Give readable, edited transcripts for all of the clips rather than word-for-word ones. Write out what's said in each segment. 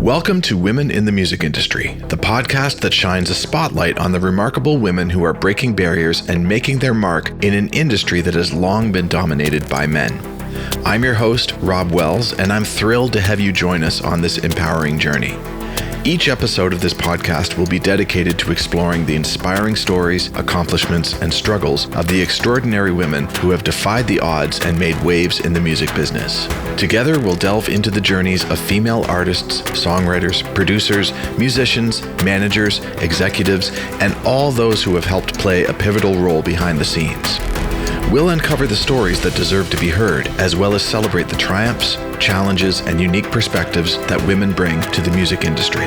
Welcome to Women in the Music Industry, the podcast that shines a spotlight on the remarkable women who are breaking barriers and making their mark in an industry that has long been dominated by men. I'm your host, Rob Wells, and I'm thrilled to have you join us on this empowering journey. Each episode of this podcast will be dedicated to exploring the inspiring stories, accomplishments, and struggles of the extraordinary women who have defied the odds and made waves in the music business. Together, we'll delve into the journeys of female artists, songwriters, producers, musicians, managers, executives, and all those who have helped play a pivotal role behind the scenes. We'll uncover the stories that deserve to be heard, as well as celebrate the triumphs, challenges, and unique perspectives that women bring to the music industry.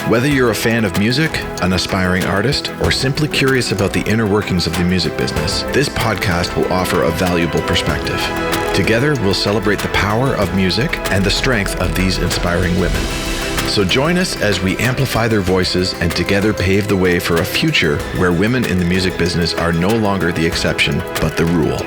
Whether you're a fan of music, an aspiring artist, or simply curious about the inner workings of the music business, this podcast will offer a valuable perspective. Together, we'll celebrate the power of music and the strength of these inspiring women. So join us as we amplify their voices and together pave the way for a future where women in the music business are no longer the exception, but the rule.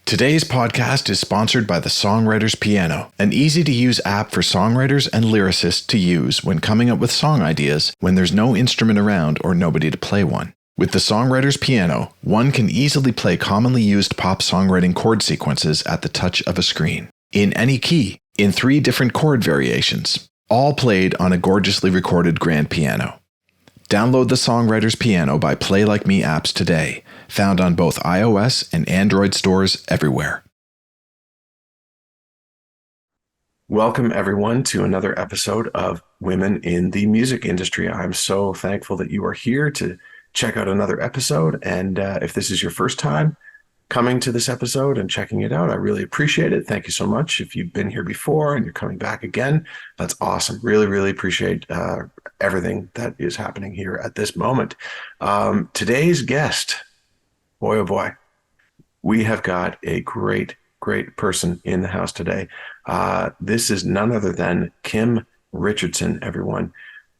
Today's podcast is sponsored by the Songwriter's Piano, an easy-to-use app for songwriters and lyricists to use when coming up with song ideas when there's no instrument around or nobody to play one. With the Songwriter's Piano, one can easily play commonly used pop songwriting chord sequences at the touch of a screen, in any key, in 3 different chord variations, all played on a gorgeously recorded grand piano. Download the Songwriter's Piano by Play Like Me apps today, found on both iOS and Android stores everywhere. Welcome, everyone, to another episode of Women in the Music Industry. I'm so thankful that you are here to check out another episode. And if this is your first time coming to this episode and checking it out, I really appreciate it. Thank you so much. If you've been here before and you're coming back again, that's awesome. Really, really appreciate everything that is happening here at this moment. Today's guest, boy, oh boy, we have got a great person in the house today. This is none other than Kim Richardson, everyone.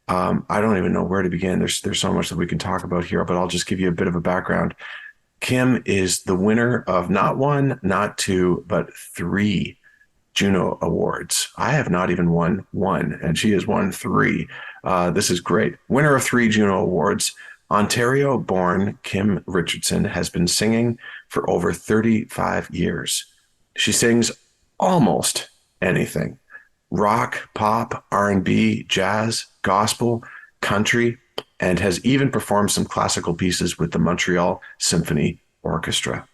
I don't even know where to begin. There's so much that we can talk about here, but I'll just give you a bit of a background. Kim is the winner of not 1, not 2, but 3 Juno Awards. I have not even won 1, and she has won 3. This is great. Winner of 3 Juno Awards. Ontario-born Kim Richardson has been singing for over 35 years. She sings almost anything. Rock, pop, R&B, jazz, gospel, country, and has even performed some classical pieces with the Montreal Symphony Orchestra.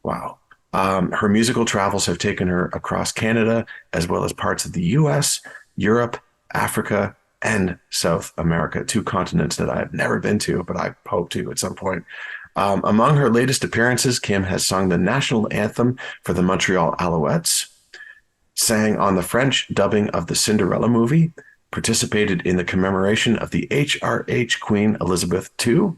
Wow. Her musical travels have taken her across Canada, as well as parts of the US, Europe, Africa, and South America, 2 continents that I have never been to, but I hope to at some point. Among her latest appearances, Kim has sung the national anthem for the Montreal Alouettes, sang on the French dubbing of the Cinderella movie, participated in the commemoration of the HRH Queen Elizabeth II,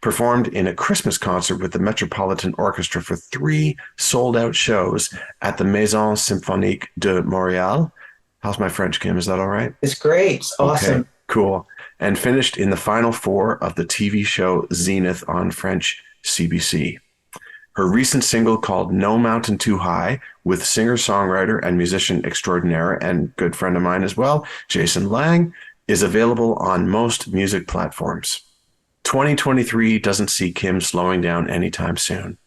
performed in a Christmas concert with the Metropolitan Orchestra for 3 sold-out shows at the Maison Symphonique de Montréal. How's my French, Kim? Is that all right? It's great. It's awesome. Okay, cool. And finished in the final 4 of the TV show Zenith on French CBC. Her recent single called No Mountain Too High with singer-songwriter and musician extraordinaire and good friend of mine as well, Jason Lang, is available on most music platforms. 2023 doesn't see Kim slowing down anytime soon.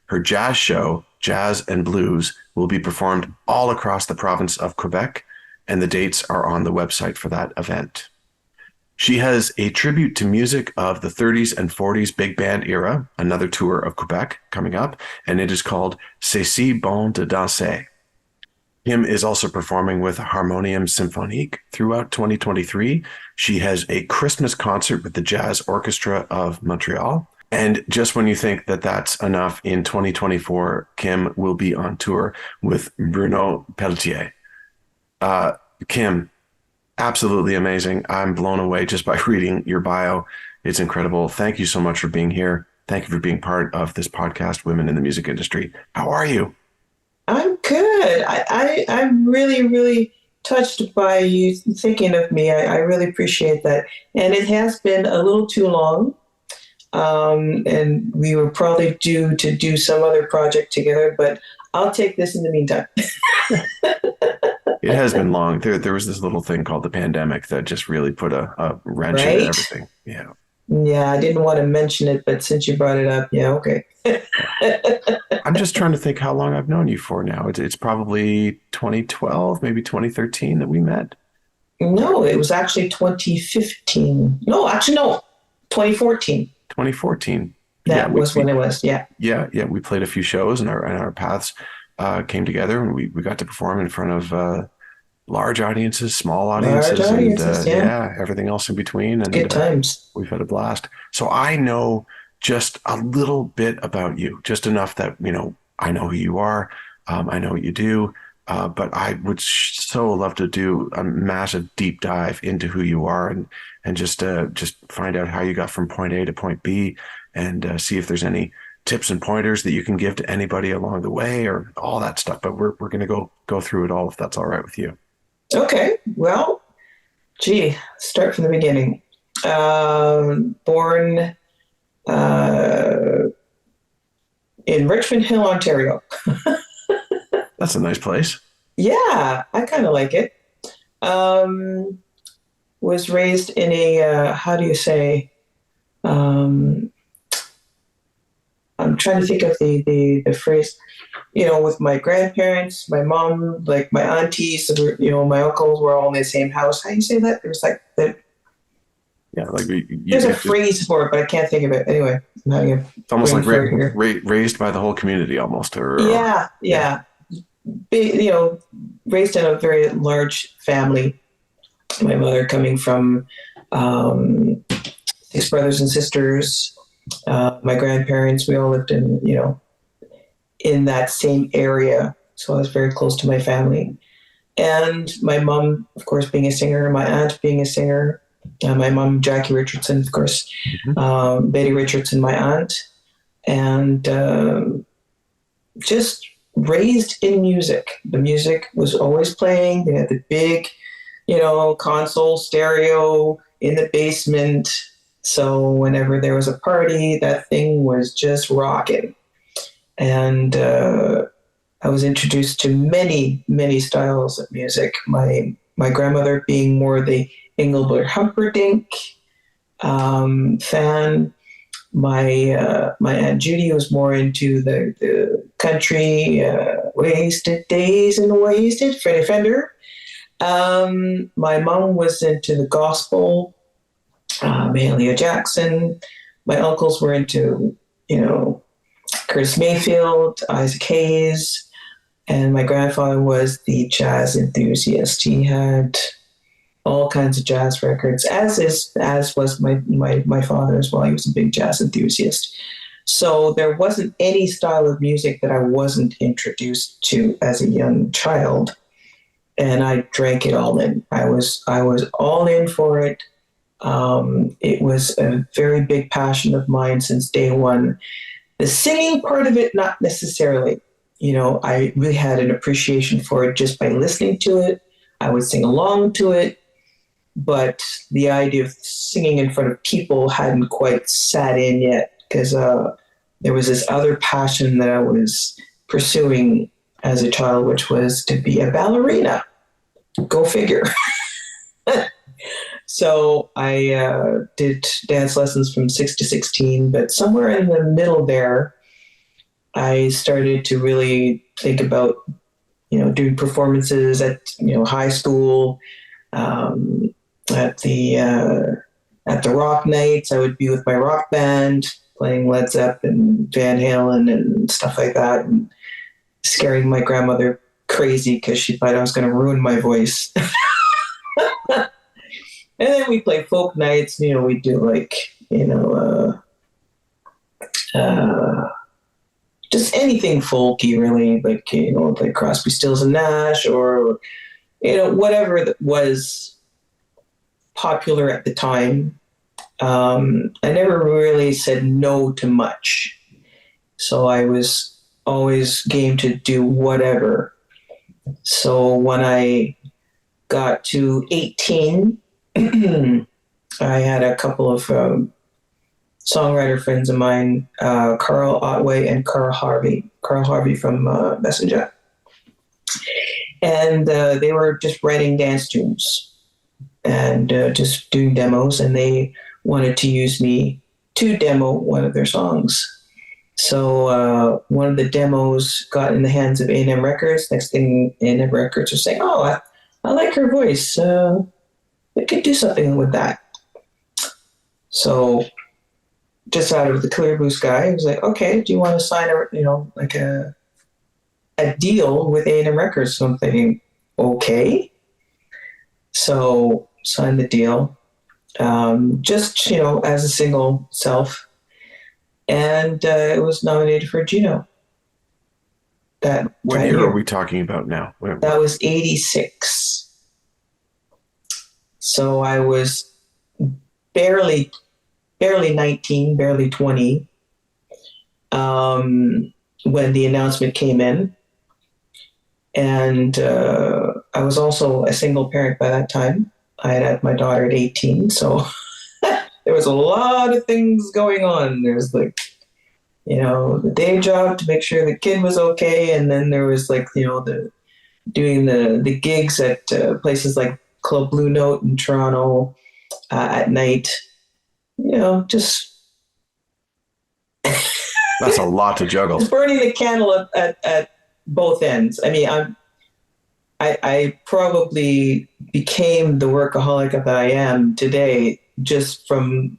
Her jazz show, Jazz and Blues, will be performed all across the province of Quebec, and the dates are on the website for that event. She has a tribute to music of the 30s and 40s big band era, another tour of Quebec coming up, and it is called C'est si bon de danser. Kim is also performing with Harmonium Symphonique throughout 2023. She has a Christmas concert with the Jazz Orchestra of Montreal. And just when you think that that's enough, in 2024, Kim will be on tour with Bruno Pelletier. Kim, absolutely amazing. I'm blown away just by reading your bio. It's incredible. Thank you so much for being here. Thank you for being part of this podcast, Women in the Music Industry. How are you? I'm good. I'm really, really touched by you thinking of me. I really appreciate that. And it has been a little too long. And we were probably due to do some other project together, but I'll take this in the meantime. It has been long. There was this little thing called the pandemic that just really put a wrench into Right? everything. Yeah. Yeah, I didn't want to mention it, but since you brought it up, yeah, okay. Yeah. I'm just trying to think how long I've known you for now. It's probably 2012, maybe 2013 that we met. No, it was actually 2015. No, actually, no, 2014. 2014. Yeah, That was when it was. Yeah. yeah, we played a few shows and our paths came together and we got to perform in front of large audiences, small Large audiences, and audiences. Yeah. yeah, everything else in between. And Good times. we've had a blast. So I know just a little bit about you, just enough that, I know who you are. I know what you do. But I would so love to do a massive deep dive into who you are and just find out how you got from point A to point B and see if there's any tips and pointers that you can give to anybody along the way or all that stuff. But we're going to go through it all if that's all right with you. Okay. Well, gee, start from the beginning. Born uh, in Richmond Hill, Ontario. That's a nice place. Yeah, I kind of like it. Um, was raised in a, how do you say, um, I'm trying to think of the phrase, with my grandparents, my mom, like my aunties, my uncles were all in the same house. How do you say that? There's like that. Yeah, like There's a just phrase for it, but I can't think of it. Anyway, I'm having a it's almost brain like fart here. raised by the whole community almost, or Yeah, yeah, yeah. Raised in a very large family. My mother coming from um, six brothers and sisters. My grandparents, we all lived in that same area. So I was very close to my family. And my mom, of course, being a singer, my aunt being a singer, my mom, Jackie Richardson, of course, hmm Betty Richardson, my aunt, and just raised in music. The music was always playing. They had the big, console stereo in the basement. So whenever there was a party, that thing was just rocking. And I was introduced to many, many styles of music. My grandmother being more the Engelbert Humperdinck fan. My Aunt Judy was more into the country, wasted days and wasted Freddie Fender. My mom was into the gospel, Mahalia Jackson. My uncles were into, Curtis Mayfield, Isaac Hayes, and my grandfather was the jazz enthusiast. He had all kinds of jazz records, as was my father as well. He was a big jazz enthusiast. So there wasn't any style of music that I wasn't introduced to as a young child, and I drank it all in. I was all in for it. It was a very big passion of mine since day one. The singing part of it, not necessarily. I really had an appreciation for it just by listening to it. I would sing along to it, but the idea of singing in front of people hadn't quite sat in yet because there was this other passion that I was pursuing as a child, which was to be a ballerina. Go figure. So I did dance lessons from 6 to 16, but somewhere in the middle there, I started to really think about, doing performances at, high school, um, at the rock nights. I would be with my rock band playing Led Zeppelin, Van Halen, and stuff like that, and scaring my grandmother crazy because she thought I was going to ruin my voice. And then we play folk nights. We do like, just anything folky, really, like, like Crosby, Stills and Nash, or, whatever that was popular at the time. I never really said no to much. So I was always game to do whatever. So when I got to 18, I had a couple of songwriter friends of mine, Carl Otway and Carl Harvey. Carl Harvey from Messenger. And they were just writing dance tunes and just doing demos, and they wanted to use me to demo one of their songs. So one of the demos got in the hands of A&M Records. Next thing, A&M Records are saying, "Oh, I like her voice. We could do something with that." So just out of the clear blue sky, I was like, "Okay, do you want to sign a deal with A&M Records?" So I'm thinking, okay. So signed the deal, just as a single self, and it was nominated for a Juno. What That year are year. we talking about now? That was '86. So I was barely 19, barely 20, when the announcement came in. And I was also a single parent by that time. I had my daughter at 18, so there was a lot of things going on. There's the day job to make sure the kid was okay, and then there was the doing the gigs at places like Club Blue Note in Toronto at night. Just That's a lot to juggle. just burning the candle at both ends. I mean, I probably became the workaholic that I am today just from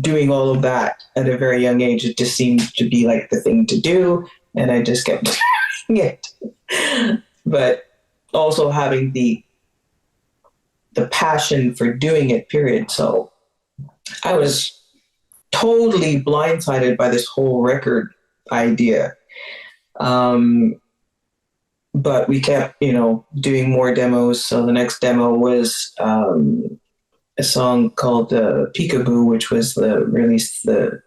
doing all of that at a very young age. It just seemed to be like the thing to do, and I just kept doing it. But also having the passion for doing it, period. So I was totally blindsided by this whole record idea. But we kept, doing more demos. So the next demo was a song called Peekaboo, which was released the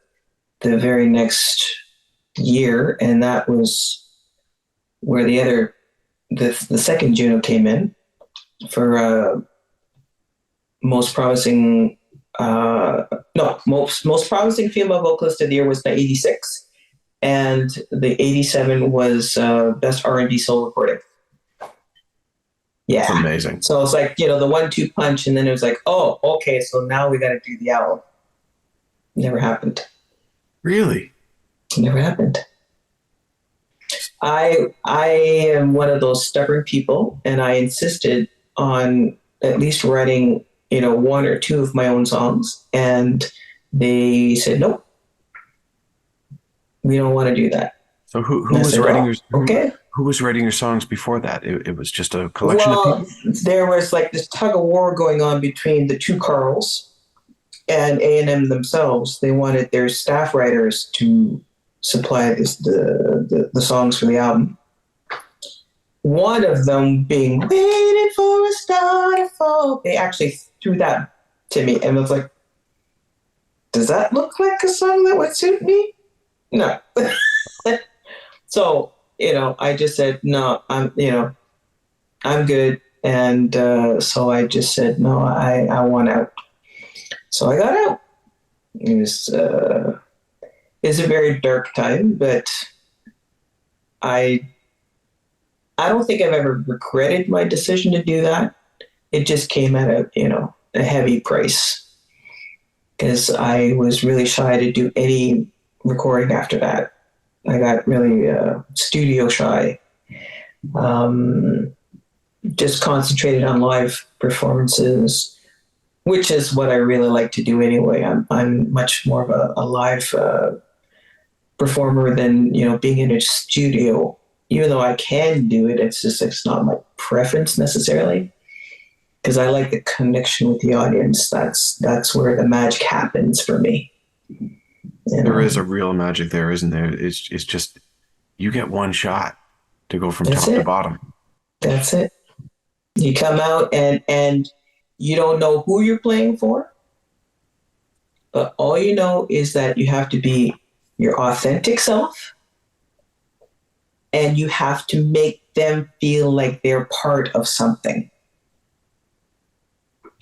very next year, and that was where the second Juno came in for most promising. Most promising female vocalist of the year was the '86, and the '87 was best R&B soul recording. That's Yeah. amazing. So it's like, the 1-2 punch, and then it was like, oh, okay, so now we got to do the album. Never happened. Really? Never happened. I am one of those stubborn people, and I insisted on at least writing, one or two of my own songs, and they said, nope, we don't want to do that. So who And I was said, writing oh, okay. who was writing your songs before that? It was just a collection of Well, people? there was like this tug of war going on between the two Carls and A&M themselves. They wanted their staff writers to supply the songs for the album. One of them being "Waiting for a Star to Fall." They actually threw that to me and was like, "Does that look like a song that would suit me?" No. So, I just said, no, I'm good. And so I just said, no, I want out. So I got out. It was a very dark time, but I don't think I've ever regretted my decision to do that. It just came at a heavy price, because I was really shy to do any recording after that. I got really studio shy. Just concentrated on live performances, which is what I really like to do anyway. I'm much more of a live performer than being in a studio. Even though I can do it, it's not my preference necessarily, because I like the connection with the audience. That's where the magic happens for me. There is a real magic there, isn't there? It's just you get one shot to go from top to bottom. That's it. You come out and you don't know who you're playing for, but all you know is that you have to be your authentic self, and you have to make them feel like they're part of something.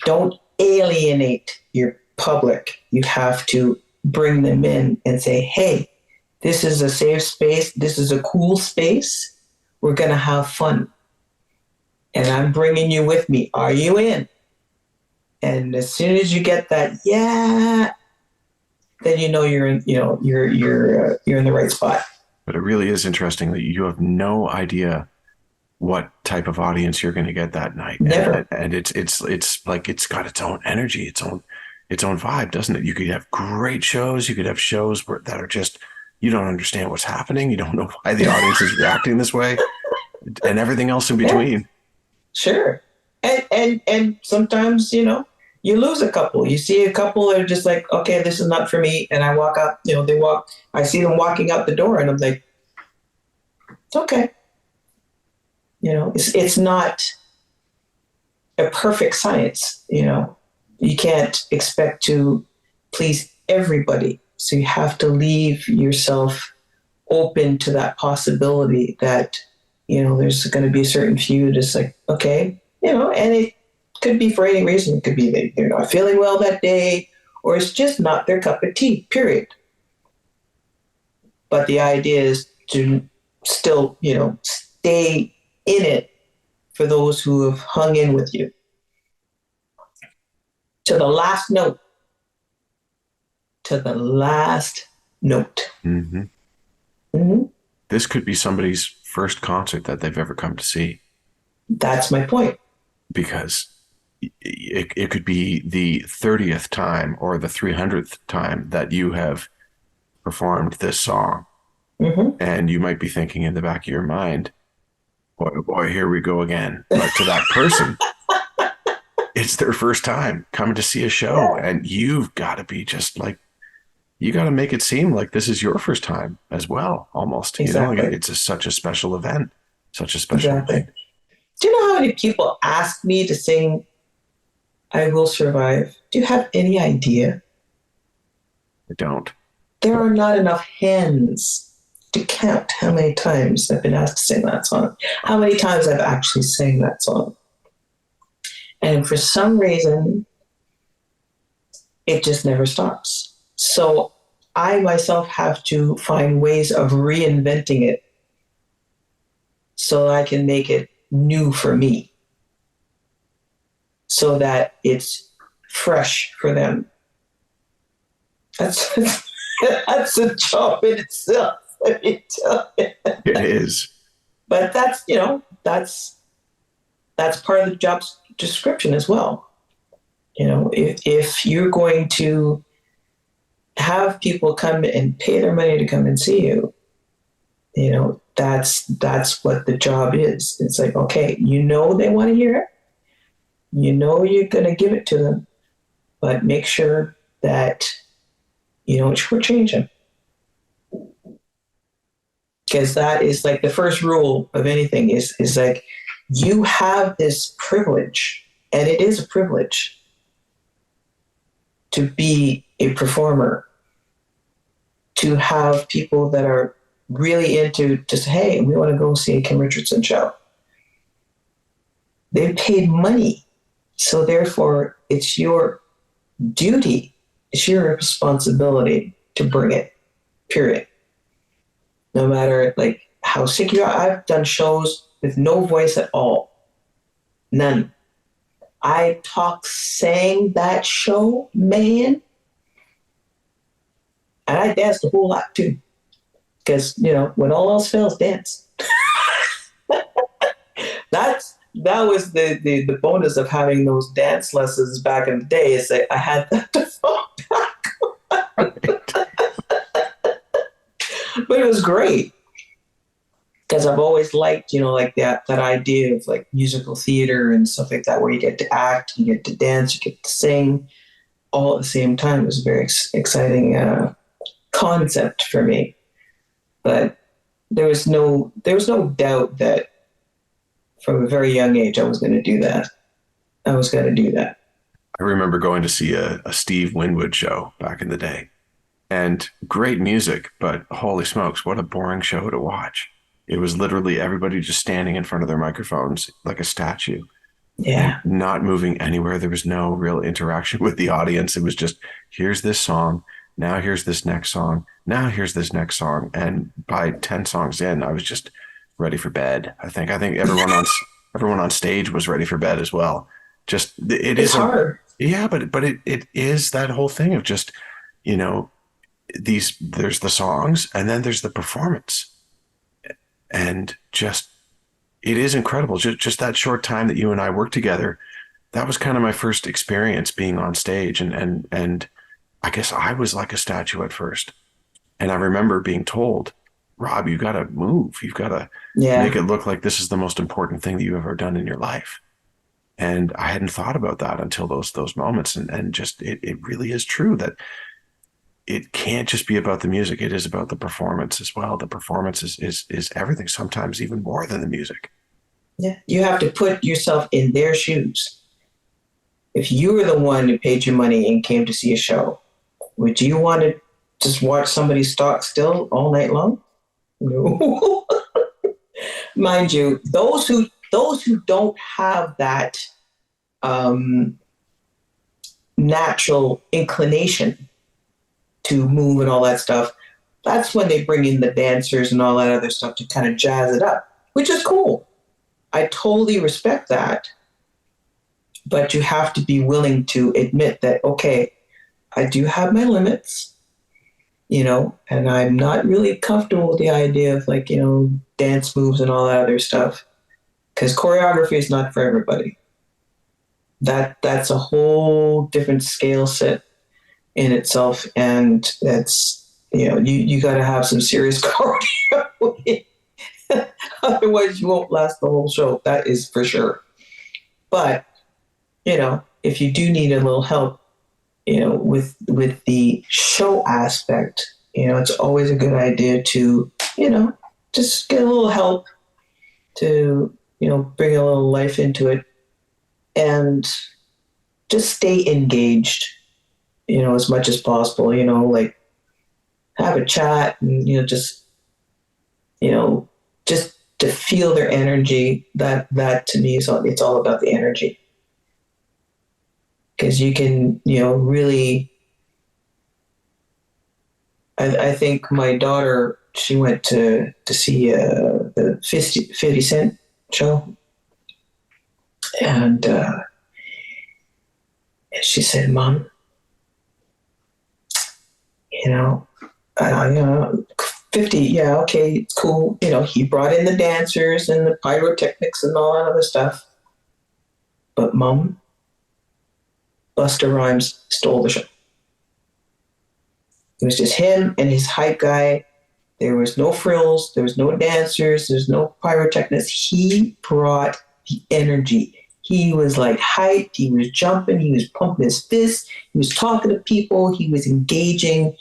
Don't alienate your public. You have to bring them in and say, hey, this is a safe space. This is a cool space. We're going to have fun. And I'm bringing you with me. Are you in? And as soon as you get that, yeah, then you know you're in, you're in the right spot. But it really is interesting that you have no idea what type of audience you're going to get that night. Never. And it's like it's got its own energy, its own vibe, doesn't it? You could have great shows. You could have shows that are just, you don't understand what's happening. You don't know why the audience is reacting this way, and everything else in between. Yeah, sure. And sometimes, you lose a couple. You see a couple that are just like, okay, this is not for me. And I walk up, I see them walking out the door and I'm like, it's okay. It's not a perfect science. You can't expect to please everybody. So you have to leave yourself open to that possibility that, there's going to be a certain few that's like, okay, and it could be for any reason. It could be that they're not feeling well that day, or it's just not their cup of tea, period. But the idea is to still, stay in it for those who have hung in with you. To the last note. To the last note. Mm-hmm. Mm-hmm. This could be somebody's first concert that they've ever come to see. That's my point. Because it could be the 30th time or the 300th time that you have performed this song. Mm-hmm. And you might be thinking in the back of your mind, boy, here we go again. But to that person, it's their first time coming to see a show. Yeah. And you've got to be just like, you got to make it seem like this is your first time as well, almost. Exactly. It's such a special event, such a special event. Do you know how many people ask me to sing I Will Survive? Do you have any idea? I don't. There are not enough hands to count how many times I've been asked to sing that song, how many times I've actually sang that song. And for some reason, it just never stops. So I myself have to find ways of reinventing it so I can make it new for me, so that it's fresh for them. That's that's a job in itself. Let me tell you. It is. But that's part of the job description as well. If you're going to have people come and pay their money to come and see you, that's what the job is. It's like, okay, they want to hear it. You're going to give it to them, but make sure that you don't shortchange them. Because that is like the first rule of anything is like, you have this privilege, and it is a privilege to be a performer, to have people that are really into just, hey, we want to go see a Kim Richardson show. They paid money. So therefore, it's your duty, it's your responsibility to bring it, period. No matter like how sick you are. I've done shows with no voice at all. None. I sang that show, man. And I danced a whole lot too. Because, when all else fails, dance. That was the bonus of having those dance lessons back in the day, is that I had that to fall back on. But it was great. Because I've always liked, like that idea of like musical theater and stuff like that, where you get to act, you get to dance, you get to sing all at the same time. It was a very exciting concept for me. But there was no doubt that from a very young age I was going to do that. I remember going to see a Steve Winwood show back in the day, and great music, but holy smokes, what a boring show to watch. It was literally everybody just standing in front of their microphones like a statue. Yeah. Not moving anywhere. There was no real interaction with the audience. It was just, here's this song. Now here's this next song. Now here's this next song. And by 10 songs in, I was just ready for bed. I think everyone on stage was ready for bed as well. Just it It's is a hard. yeah, but it is that whole thing of just, you know, there's the songs and then there's the performance. And just it is incredible. Just that short time that you and I worked together, that was kind of my first experience being on stage, and I guess I was like a statue at first. And I remember being told, Rob, you got to move. You've got to make Yeah. it look like this is the most important thing that you've ever done in your life. And I hadn't thought about that until those moments. And just it really is true that it can't just be about the music. It is about the performance as well. The performance is everything, sometimes even more than the music. Yeah. You have to put yourself in their shoes. If you were the one who paid your money and came to see a show, would you want to just watch somebody stock still all night long? No. Mind you, those who don't have that um, natural inclination to move and all that stuff, that's when they bring in the dancers and all that other stuff to kind of jazz it up, which is cool. I totally respect that, but you have to be willing to admit that, okay, I do have my limits, and I'm not really comfortable with the idea of like, dance moves and all that other stuff because choreography is not for everybody. That's a whole different scale set in itself, and that's you got to have some serious cardio. Otherwise you won't last the whole show, that is for sure. But if you do need a little help, with the show aspect, it's always a good idea to just get a little help to bring a little life into it, and just stay engaged as much as possible, like have a chat and you know just to feel their energy. That to me is it's all about the energy, because you can really. I think my daughter, she went to see the 50 Cent show, and she said, "Mom, you know, 50, yeah, okay, it's cool. He brought in the dancers and the pyrotechnics and all that other stuff. But Mom, Busta Rhymes stole the show. It was just him and his hype guy. There was no frills. There was no dancers. There's no pyrotechnics. He brought the energy. He was like hyped. He was jumping. He was pumping his fists. He was talking to people. He was engaging.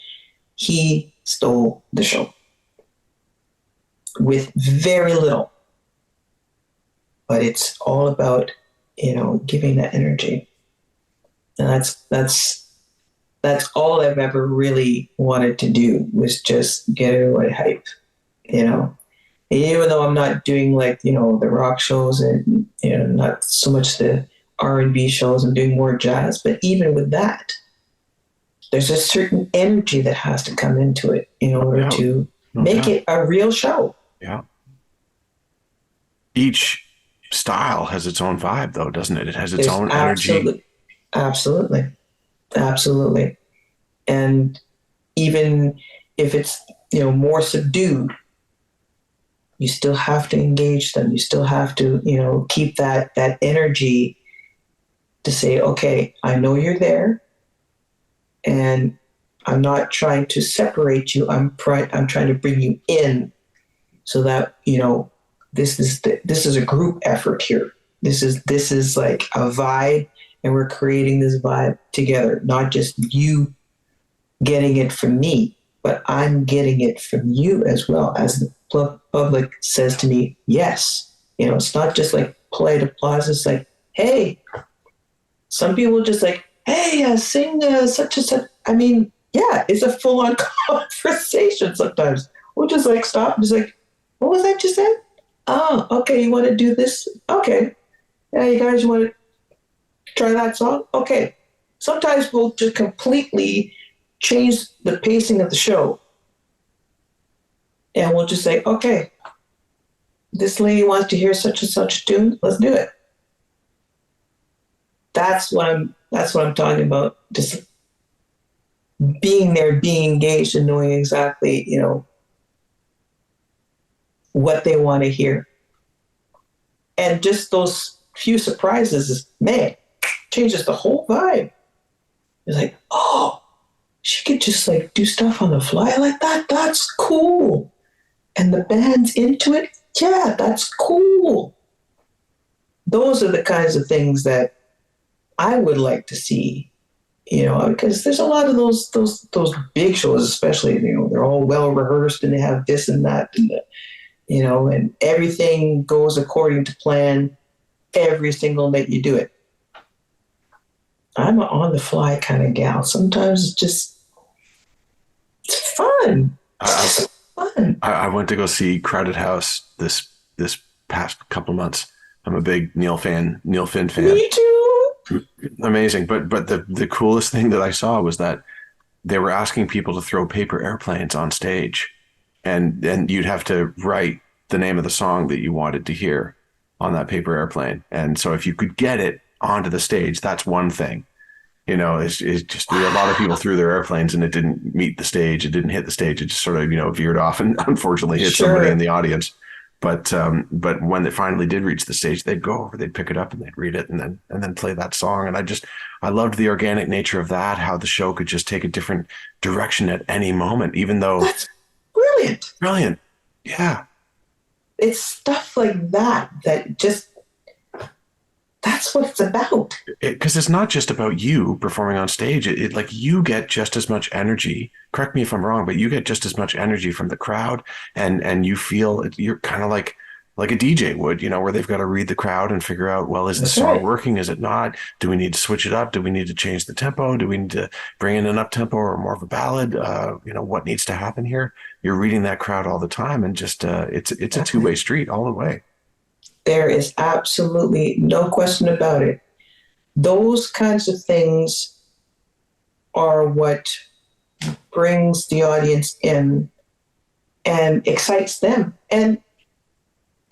He stole the show with very little. But it's all about, giving that energy. And that's all I've ever really wanted to do, was just get everybody hyped, And even though I'm not doing like, the rock shows and, not so much the R&B shows, I'm doing more jazz. But even with that, there's a certain energy that has to come into it in order to make it a real show. Yeah. Each style has its own vibe, though, doesn't it? It has its own energy. Absolutely. Absolutely. And even if it's, more subdued, you still have to engage them. You still have to, keep that energy to say, okay, I know you're there, and I'm not trying to separate you. I'm trying to bring you in, so that this is a group effort here. This is like a vibe, and we're creating this vibe together. Not just you getting it from me, but I'm getting it from you as well. As the public says to me, yes. It's not just like polite applause. It's like, hey. Some people just like, hey, sing such and such. I mean, yeah, it's a full-on conversation sometimes. We'll just like stop and just like, what was that you said? Oh, okay, you want to do this? Okay. Yeah, you guys want to try that song? Okay. Sometimes we'll just completely change the pacing of the show, and we'll just say, okay, this lady wants to hear such and such tune. Let's do it. That's what I'm talking about. Just being there, being engaged, and knowing exactly, what they want to hear. And just those few surprises is, man, changes the whole vibe. It's like, oh, she could just like do stuff on the fly like that. That's cool. And the band's into it. Yeah, that's cool. Those are the kinds of things that I would like to see, because there's a lot of those big shows, especially, they're all well rehearsed and they have this and that, and everything goes according to plan every single night you do it. I'm an on the fly kind of gal. Sometimes it's fun. It's fun. I went to go see Crowded House this past couple of months. I'm a big Neil Finn fan. Me too. Amazing. But the coolest thing that I saw was that they were asking people to throw paper airplanes on stage, and you'd have to write the name of the song that you wanted to hear on that paper airplane. And so if you could get it onto the stage, that's one thing. It's just a lot of people threw their airplanes and it didn't meet the stage. It didn't hit the stage. It just sort of, veered off and unfortunately hit somebody in the audience. But when it finally did reach the stage, they'd go over, they'd pick it up and they'd read it and then play that song. And I loved the organic nature of that, how the show could just take a different direction at any moment, even though. That's brilliant. Brilliant. Yeah. It's stuff like that just, that's what it's about. Because it's not just about you performing on stage. It like you get just as much energy. Correct me if I'm wrong, but you get just as much energy from the crowd, and you feel you're kind of like a DJ would, where they've got to read the crowd and figure out, well, is the song working? Is it not? Do we need to switch it up? Do we need to change the tempo? Do we need to bring in an up tempo or more of a ballad? What needs to happen here? You're reading that crowd all the time, and just it's a two-way street all the way. There is absolutely no question about it. Those kinds of things are what brings the audience in and excites them, and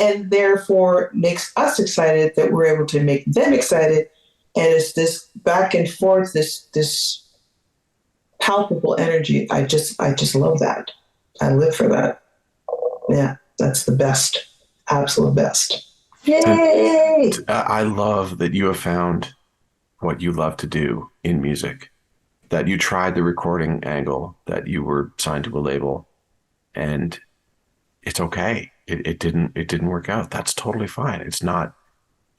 therefore makes us excited that we're able to make them excited. And it's this back and forth, this palpable energy. I just love that. I live for that. Yeah, that's the best, absolute best. Yay! I love that you have found what you love to do in music, that you tried the recording angle, that you were signed to a label, and it's okay. It didn't work out. That's totally fine. It's not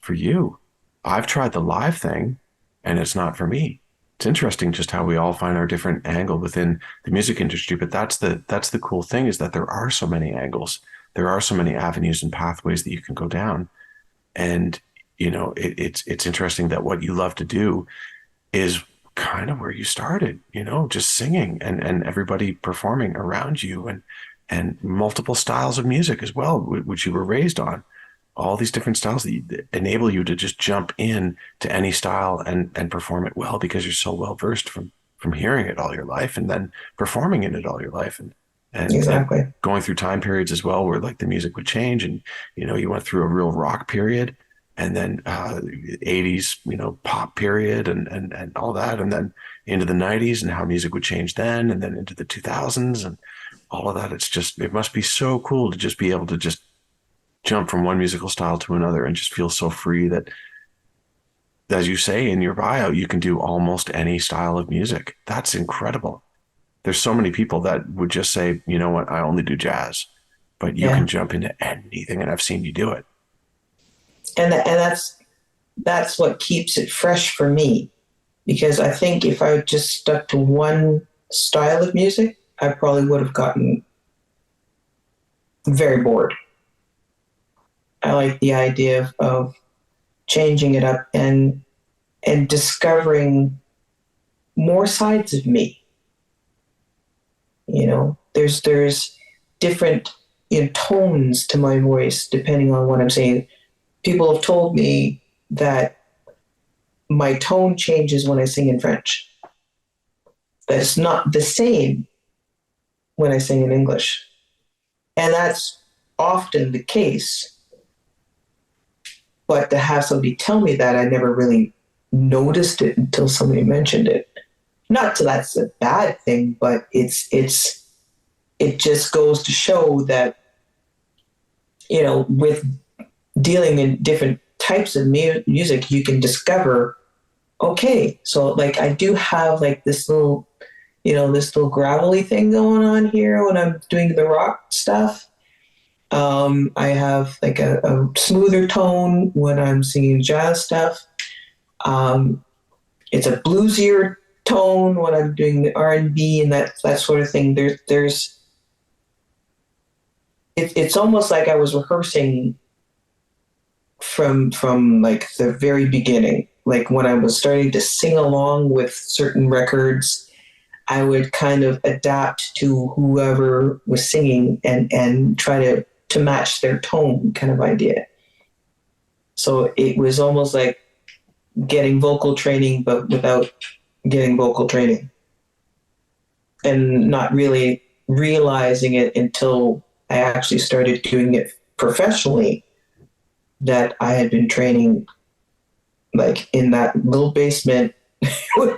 for you. I've tried the live thing, and it's not for me. It's interesting just how we all find our different angle within the music industry, but that's the cool thing, is that there are so many angles. There are so many avenues and pathways that you can go down. And, it's interesting that what you love to do is kind of where you started, just singing and everybody performing around you, and multiple styles of music as well, which you were raised on. All these different styles that enable you to just jump in to any style and perform it well, because you're so well versed from hearing it all your life and then performing in it all your life. And exactly. Going through time periods as well where like the music would change, and you went through a real rock period, and then 80s pop period and all that, and then into the 90s and how music would change then, and then into the 2000s and all of that. It must be so cool to just be able to just jump from one musical style to another and just feel so free that, as you say in your bio, you can do almost any style of music. That's incredible. There's so many people that would just say, you know what, I only do jazz, but you can jump into anything, and I've seen you do it. And that's what keeps it fresh for me, because I think if I just stuck to one style of music, I probably would have gotten very bored. I like the idea of changing it up and discovering more sides of me. There's different tones to my voice depending on what I'm saying. People have told me that my tone changes when I sing in French. that it's not the same when I sing in English. And that's often the case. But to have somebody tell me that, I never really noticed it until somebody mentioned it. Not that that's a bad thing, but it just goes to show that, with dealing in different types of music, you can discover, okay, so like I do have like this little gravelly thing going on here when I'm doing the rock stuff. I have like a smoother tone when I'm singing jazz stuff. Um, it's a bluesier tone when I'm doing the R&B and that sort of thing. It's almost like I was rehearsing from like the very beginning. Like when I was starting to sing along with certain records, I would kind of adapt to whoever was singing and try to match their tone kind of idea. So it was almost like getting vocal training, but without getting vocal training and not really realizing it until I actually started doing it professionally, that I had been training like in that little basement with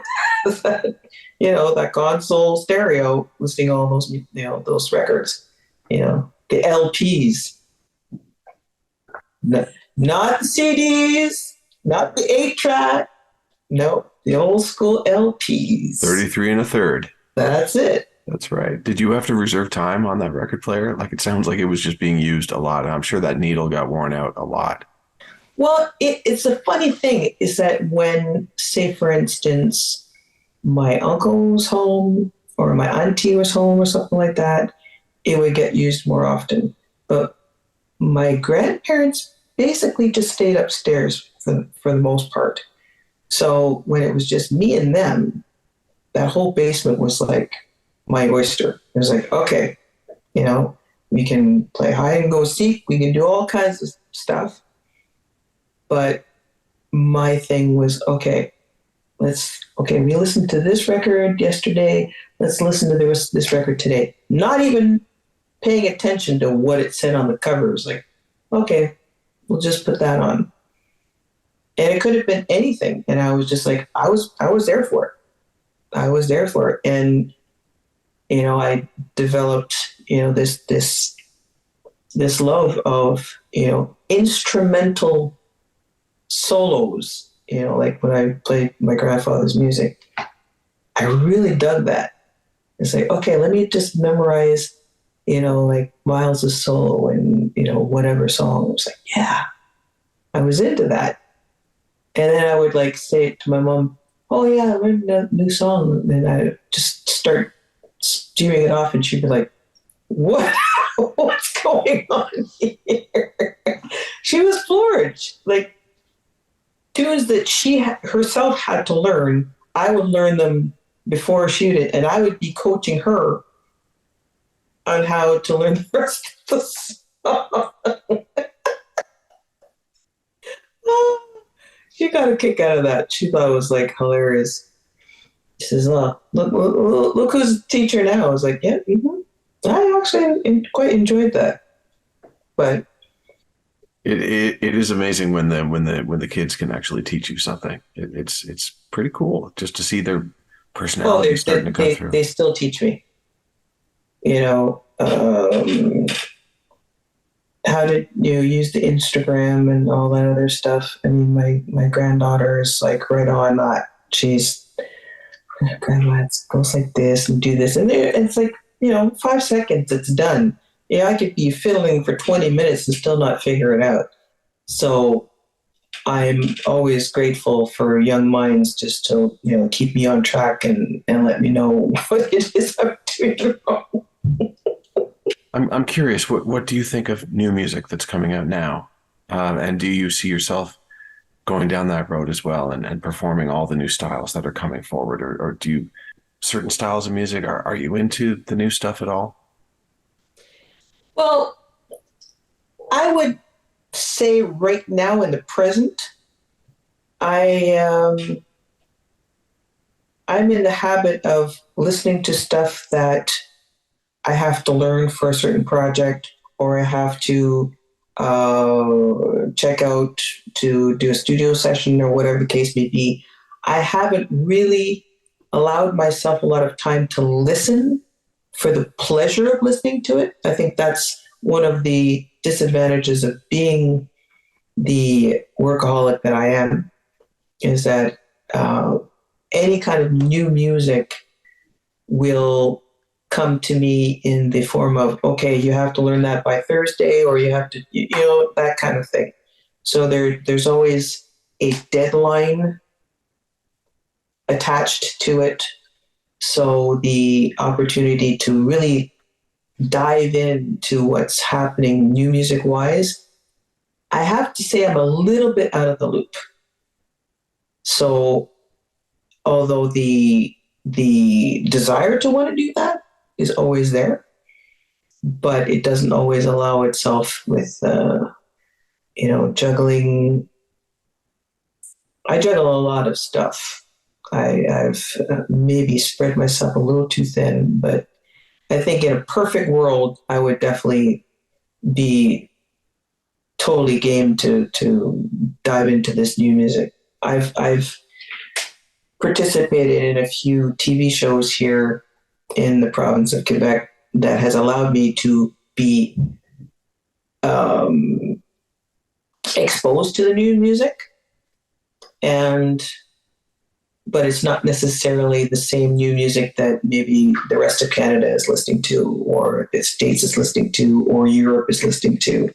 that console stereo, listening to all those, those records, the LPs, not the CDs, not the 8-track, no, the old school LPs. 33 and a third. That's it. That's right. Did you have to reserve time on that record player? Like it sounds like it was just being used a lot. I'm sure that needle got worn out a lot. Well, it's a funny thing is that when, say, for instance, my uncle was home or my auntie was home or something like that, it would get used more often. But my grandparents basically just stayed upstairs for the most part. So when it was just me and them, that whole basement was like my oyster. It was like, okay, we can play hide and go seek, we can do all kinds of stuff. But my thing was, okay, we listened to this record yesterday, let's listen to this record today. Not even paying attention to what it said on the cover. It was like, okay, we'll just put that on. And it could have been anything. And I was just like, I was there for it. I was there for it. And, I developed, this love of, instrumental solos, like when I played my grandfather's music. I really dug that. It's like, okay, let me just memorize, like Miles' solo and, whatever song. I was like, yeah, I was into that. And then I would like say it to my mom, oh yeah, I learned a new song. And I just start stewing it off and she'd be like, what? What's going on here? She was floored. Like tunes that she herself had to learn, I would learn them before she did. And I would be coaching her on how to learn the rest of the song. She got a kick out of that. She thought it was like hilarious. She says, "Oh, look who's the teacher now." I was like, "Yeah, mm-hmm. I actually quite enjoyed that." But it is amazing when the kids can actually teach you something. It's pretty cool just to see their personality starting to come through. They still teach me. You know, how to use the Instagram and all that other stuff. I mean, my granddaughter is like right on that. She's grandma, it goes like this and do this, and it's like 5 seconds, it's done. Yeah, I could be fiddling for 20 minutes and still not figure it out. So I'm always grateful for young minds just to keep me on track and let me know what it is I'm doing wrong. I'm curious. What do you think of new music that's coming out now? And do you see yourself going down that road as well and performing all the new styles that are coming forward, or do you certain styles of music? Are you into the new stuff at all? Well, I would say right now in the present, I I'm in the habit of listening to stuff that I have to learn for a certain project, or I have to check out to do a studio session or whatever the case may be. I haven't really allowed myself a lot of time to listen for the pleasure of listening to it. I think that's one of the disadvantages of being the workaholic that I am, is that uh, any kind of new music will come to me in the form of, okay, you have to learn that by Thursday, or you have to, that kind of thing. So there's always a deadline attached to it. So the opportunity to really dive into what's happening new music wise, I have to say I'm a little bit out of the loop. So although the desire to want to do that is always there, but it doesn't always allow itself with juggling. I juggle a lot of stuff. I've maybe spread myself a little too thin, but I think in a perfect world, I would definitely be totally game to dive into this new music. I've participated in a few TV shows here in the province of Quebec that has allowed me to be um, exposed to the new music, and but it's not necessarily the same new music that maybe the rest of Canada is listening to, or the States is listening to, or Europe is listening to.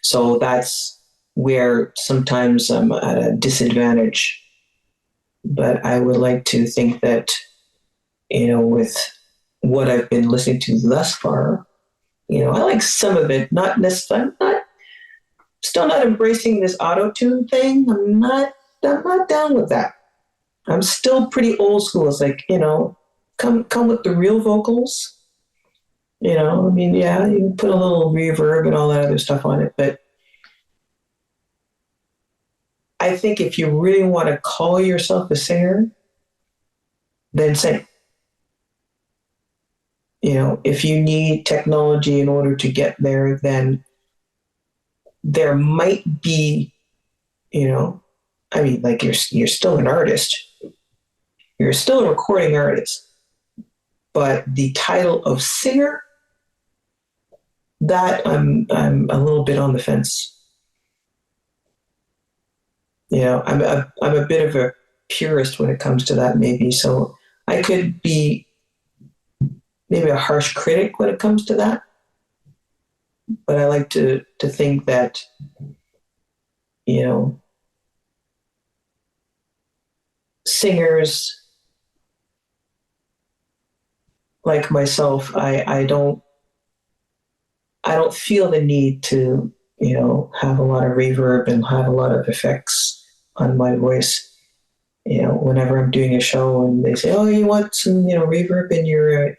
So that's where sometimes I'm at a disadvantage. But I would like to think that, with what I've been listening to thus far, I like some of it, not necessarily, I'm not, still not embracing this auto tune thing. I'm not down with that. I'm still pretty old school. It's like, come with the real vocals. I mean, yeah, you can put a little reverb and all that other stuff on it, but I think if you really want to call yourself a singer, then sing. If you need technology in order to get there, then there might be, I mean, like you're still an artist. You're still a recording artist, but the title of singer, that I'm a little bit on the fence. I'm a bit of a purist when it comes to that, maybe. So I could be maybe a harsh critic when it comes to that, but I like to think that you know singers like myself, I don't feel the need to have a lot of reverb and have a lot of effects on my voice. Whenever I'm doing a show and they say, "Oh, you want some reverb in your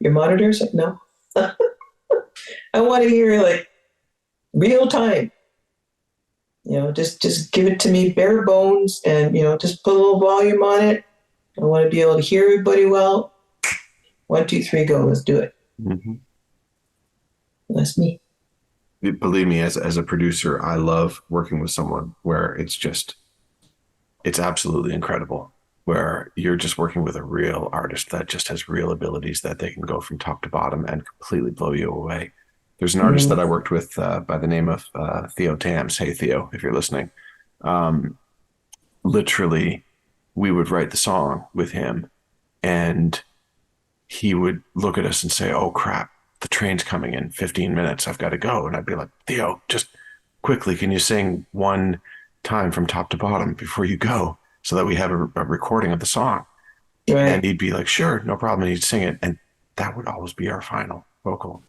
monitors?" Like, no, I want to hear like real time. Just give it to me bare bones, and just put a little volume on it. I want to be able to hear everybody well. 1, 2, 3, go. Let's do it. Mm-hmm. That's me. Believe me, as a producer, I love working with someone where it's absolutely incredible, where you're just working with a real artist that just has real abilities that they can go from top to bottom and completely blow you away. There's an artist that I worked with by the name of Theo Tams. Hey, Theo, if you're listening. Um, Literally, we would write the song with him, and he would look at us and say, "Oh, crap, the train's coming in 15 minutes. I've got to go." And I'd be like, "Theo, just quickly, can you sing one time from top to bottom before you go so that we have a recording of the song?" And Right. he'd be like, "Sure, no problem." And he'd sing it. And that would always be our final vocal.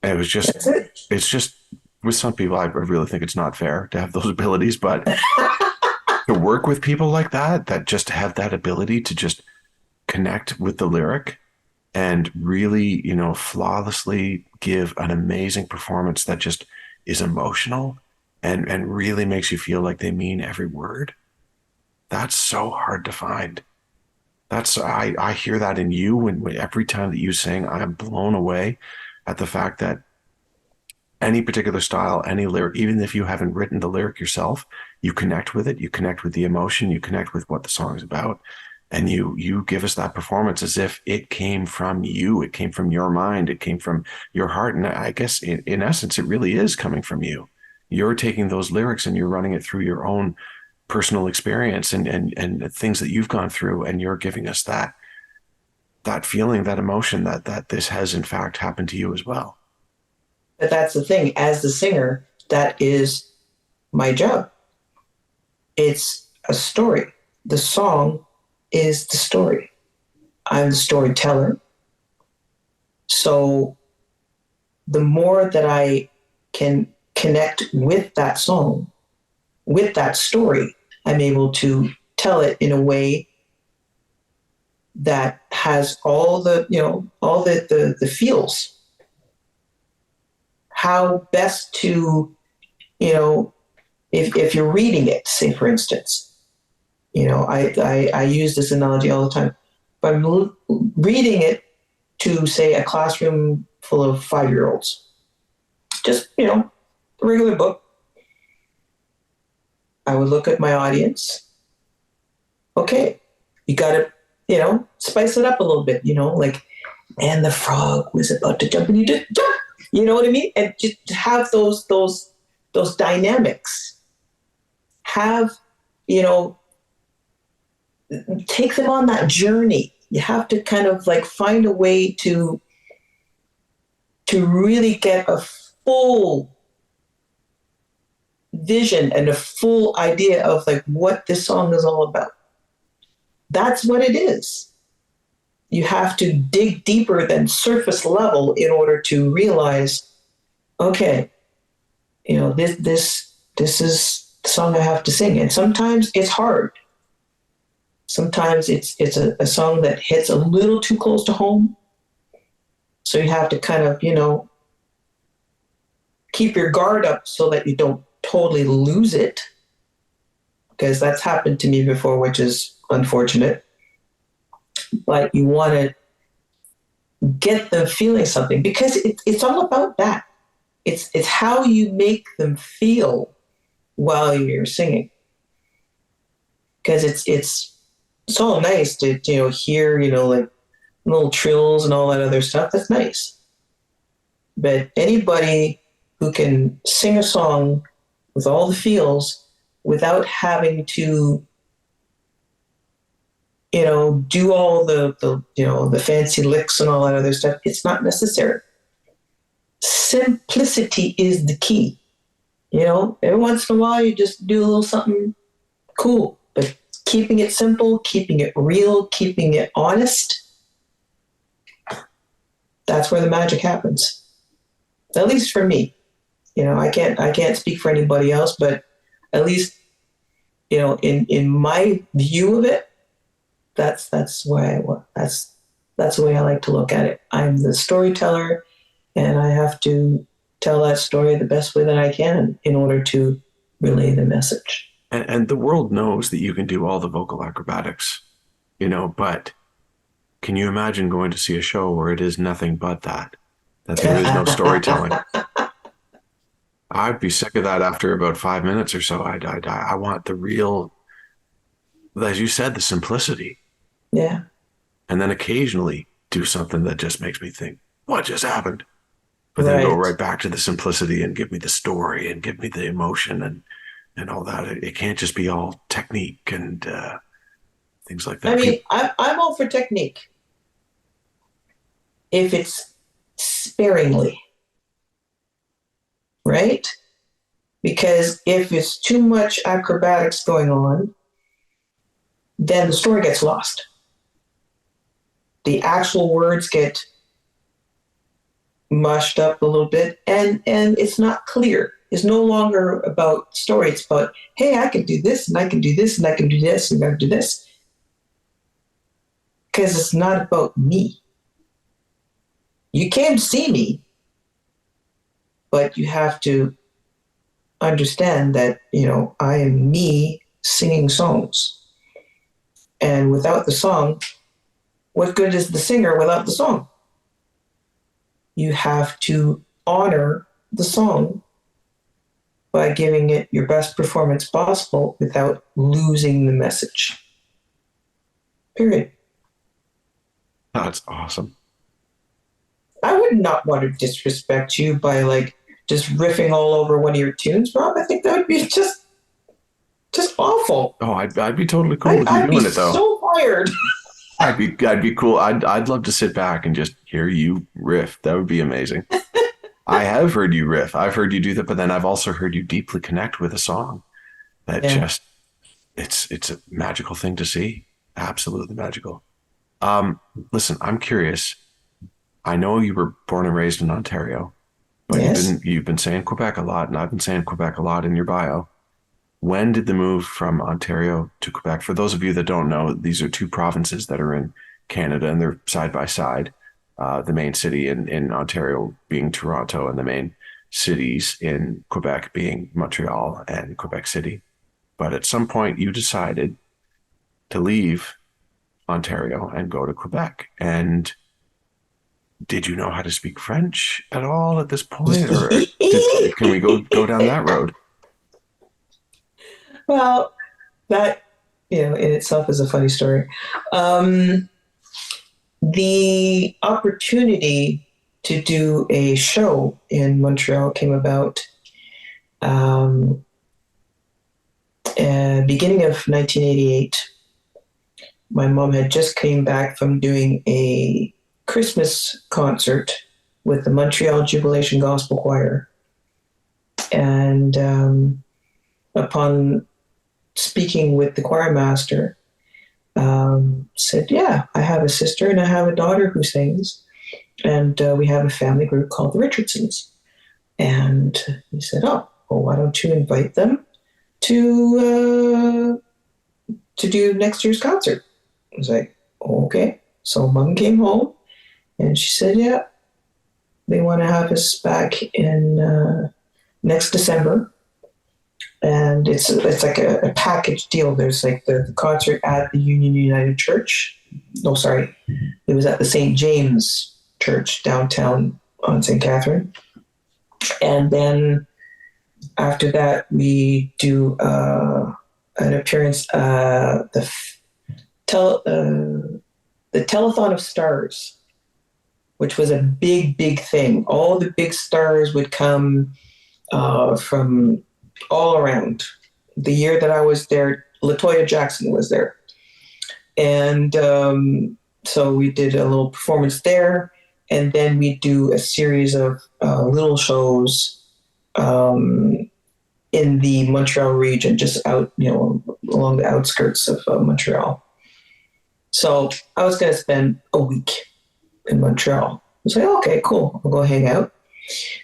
And That's it. it's just, with some people, I really think it's not fair to have those abilities, but to work with people like that just have that ability to just connect with the lyric and really, flawlessly give an amazing performance that just is emotional and really makes you feel like they mean every word. That's so hard to find. I hear that in you when every time that you sing, I am blown away at the fact that any particular style, any lyric, even if you haven't written the lyric yourself, you connect with it, you connect with the emotion, you connect with what the song is about, and you give us that performance as if it came from you, it came from your mind, it came from your heart. And I guess in essence, it really is coming from you. You're taking those lyrics and you're running it through your own personal experience and things that you've gone through, and you're giving us that feeling, that emotion that this has in fact happened to you as well. But that's the thing. As the singer, that is my job. It's a story. The song is the story. I'm the storyteller. So the more that I can connect with that song, with that story, I'm able to tell it in a way that has all the, all the feels. How best to, if you're reading it, say for instance, I use this analogy all the time. If I'm reading it to, say, a classroom full of 5-year-olds, just, a regular book, I would look at my audience. Okay, you got to, spice it up a little bit, like, and the frog was about to jump and you just jump. You know what I mean? And just have those dynamics. Have, take them on that journey. You have to kind of like find a way to really get a full vision and a full idea of like what this song is all about. That's what it is. You have to dig deeper than surface level in order to realize, okay, this is the song I have to sing. And sometimes it's hard. Sometimes it's a song that hits a little too close to home. So you have to kind of, keep your guard up so that you don't totally lose it. Because that's happened to me before, which is unfortunate. But you want to get them feeling something because it's all about that. It's how you make them feel while you're singing. Because it's all nice to hear like little trills and all that other stuff. That's nice. But anybody who can sing a song with all the feels without having to do all the fancy licks and all that other stuff, it's not necessary. Simplicity is the key. Every once in a while you just do a little something cool, but keeping it simple, keeping it real, keeping it honest, that's where the magic happens. At least for me. I can't speak for anybody else, but at least, in my view of it, that's the way I like to look at it. I'm the storyteller, and I have to tell that story the best way that I can in order to relay the message. And the world knows that you can do all the vocal acrobatics, but can you imagine going to see a show where it is nothing but that there is no storytelling? I'd be sick of that after about 5 minutes or so. I want the real, as you said, the simplicity. Yeah. And then occasionally do something that just makes me think, what just happened? But then Right. go right back to the simplicity and give me the story and give me the emotion and all that. It can't just be all technique and things like that. I mean, I'm all for technique if it's sparingly, right? Because if it's too much acrobatics going on, then the story gets lost. The actual words get mushed up a little bit, and it's not clear. It's no longer about story. It's about, hey, I can do this, and I can do this, and I can do this, and I can do this. Because it's not about me. You came to see me, but you have to understand that, I am me singing songs. And without the song, what good is the singer without the song? You have to honor the song by giving it your best performance possible without losing the message. Period. That's awesome. I would not want to disrespect you by like just riffing all over one of your tunes, Rob. I think that would be just awful. Oh, I'd be totally cool with you I'd be doing it though. so fired. I'd be cool. I'd love to sit back and just hear you riff. That would be amazing. I have heard you riff. I've heard you do that, but then I've also heard you deeply connect with a song. That Yeah. just it's a magical thing to see. Absolutely magical. Listen, I'm curious. I know you were born and raised in Ontario, but Yes. you've been saying Quebec a lot, and I've been saying Quebec a lot in your bio. When did the move from Ontario to Quebec? For those of you that don't know, these are two provinces that are in Canada, and they're side by side. The main city in Ontario being Toronto, and the main cities in Quebec being Montreal and Quebec City. But at some point, you decided to leave Ontario and go to Quebec. And did you know how to speak French at all at this point, or can we go down that road? Well, that in itself is a funny story. Um, the opportunity to do a show in Montreal came about um, beginning of 1988. My mom had just came back from doing a Christmas concert with the Montreal Jubilation Gospel Choir, and upon speaking with the choir master, said, "Yeah, I have a sister and I have a daughter who sings, and we have a family group called the Richardsons." And he said, "Oh, well, why don't you invite them to do next year's concert?" I was like, "Okay." So Mom came home, and she said, "Yeah, they want to have us back in next December." And it's like a package deal. There's like the concert at the Union United Church. No, sorry, it was at the St. James Church downtown on St. Catherine. And then after that, we do an appearance the Telethon of Stars, which was a big thing. All the big stars would come from all around. The year that I was there, LaToya Jackson was there. And so we did a little performance there. And then we do a series of little shows in the Montreal region, just out, along the outskirts of Montreal. So I was going to spend a week in Montreal. I was like, okay, cool. I'll go hang out.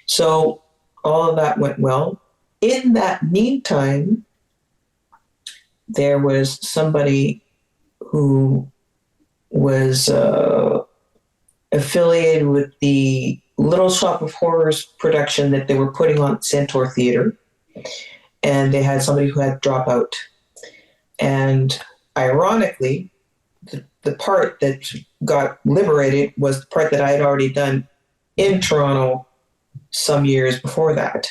So all of that went well. In that meantime, there was somebody who was affiliated with the Little Shop of Horrors production that they were putting on at Centaur Theater. And they had somebody who had dropped out. And ironically, the part that got liberated was the part that I had already done in Toronto some years before that.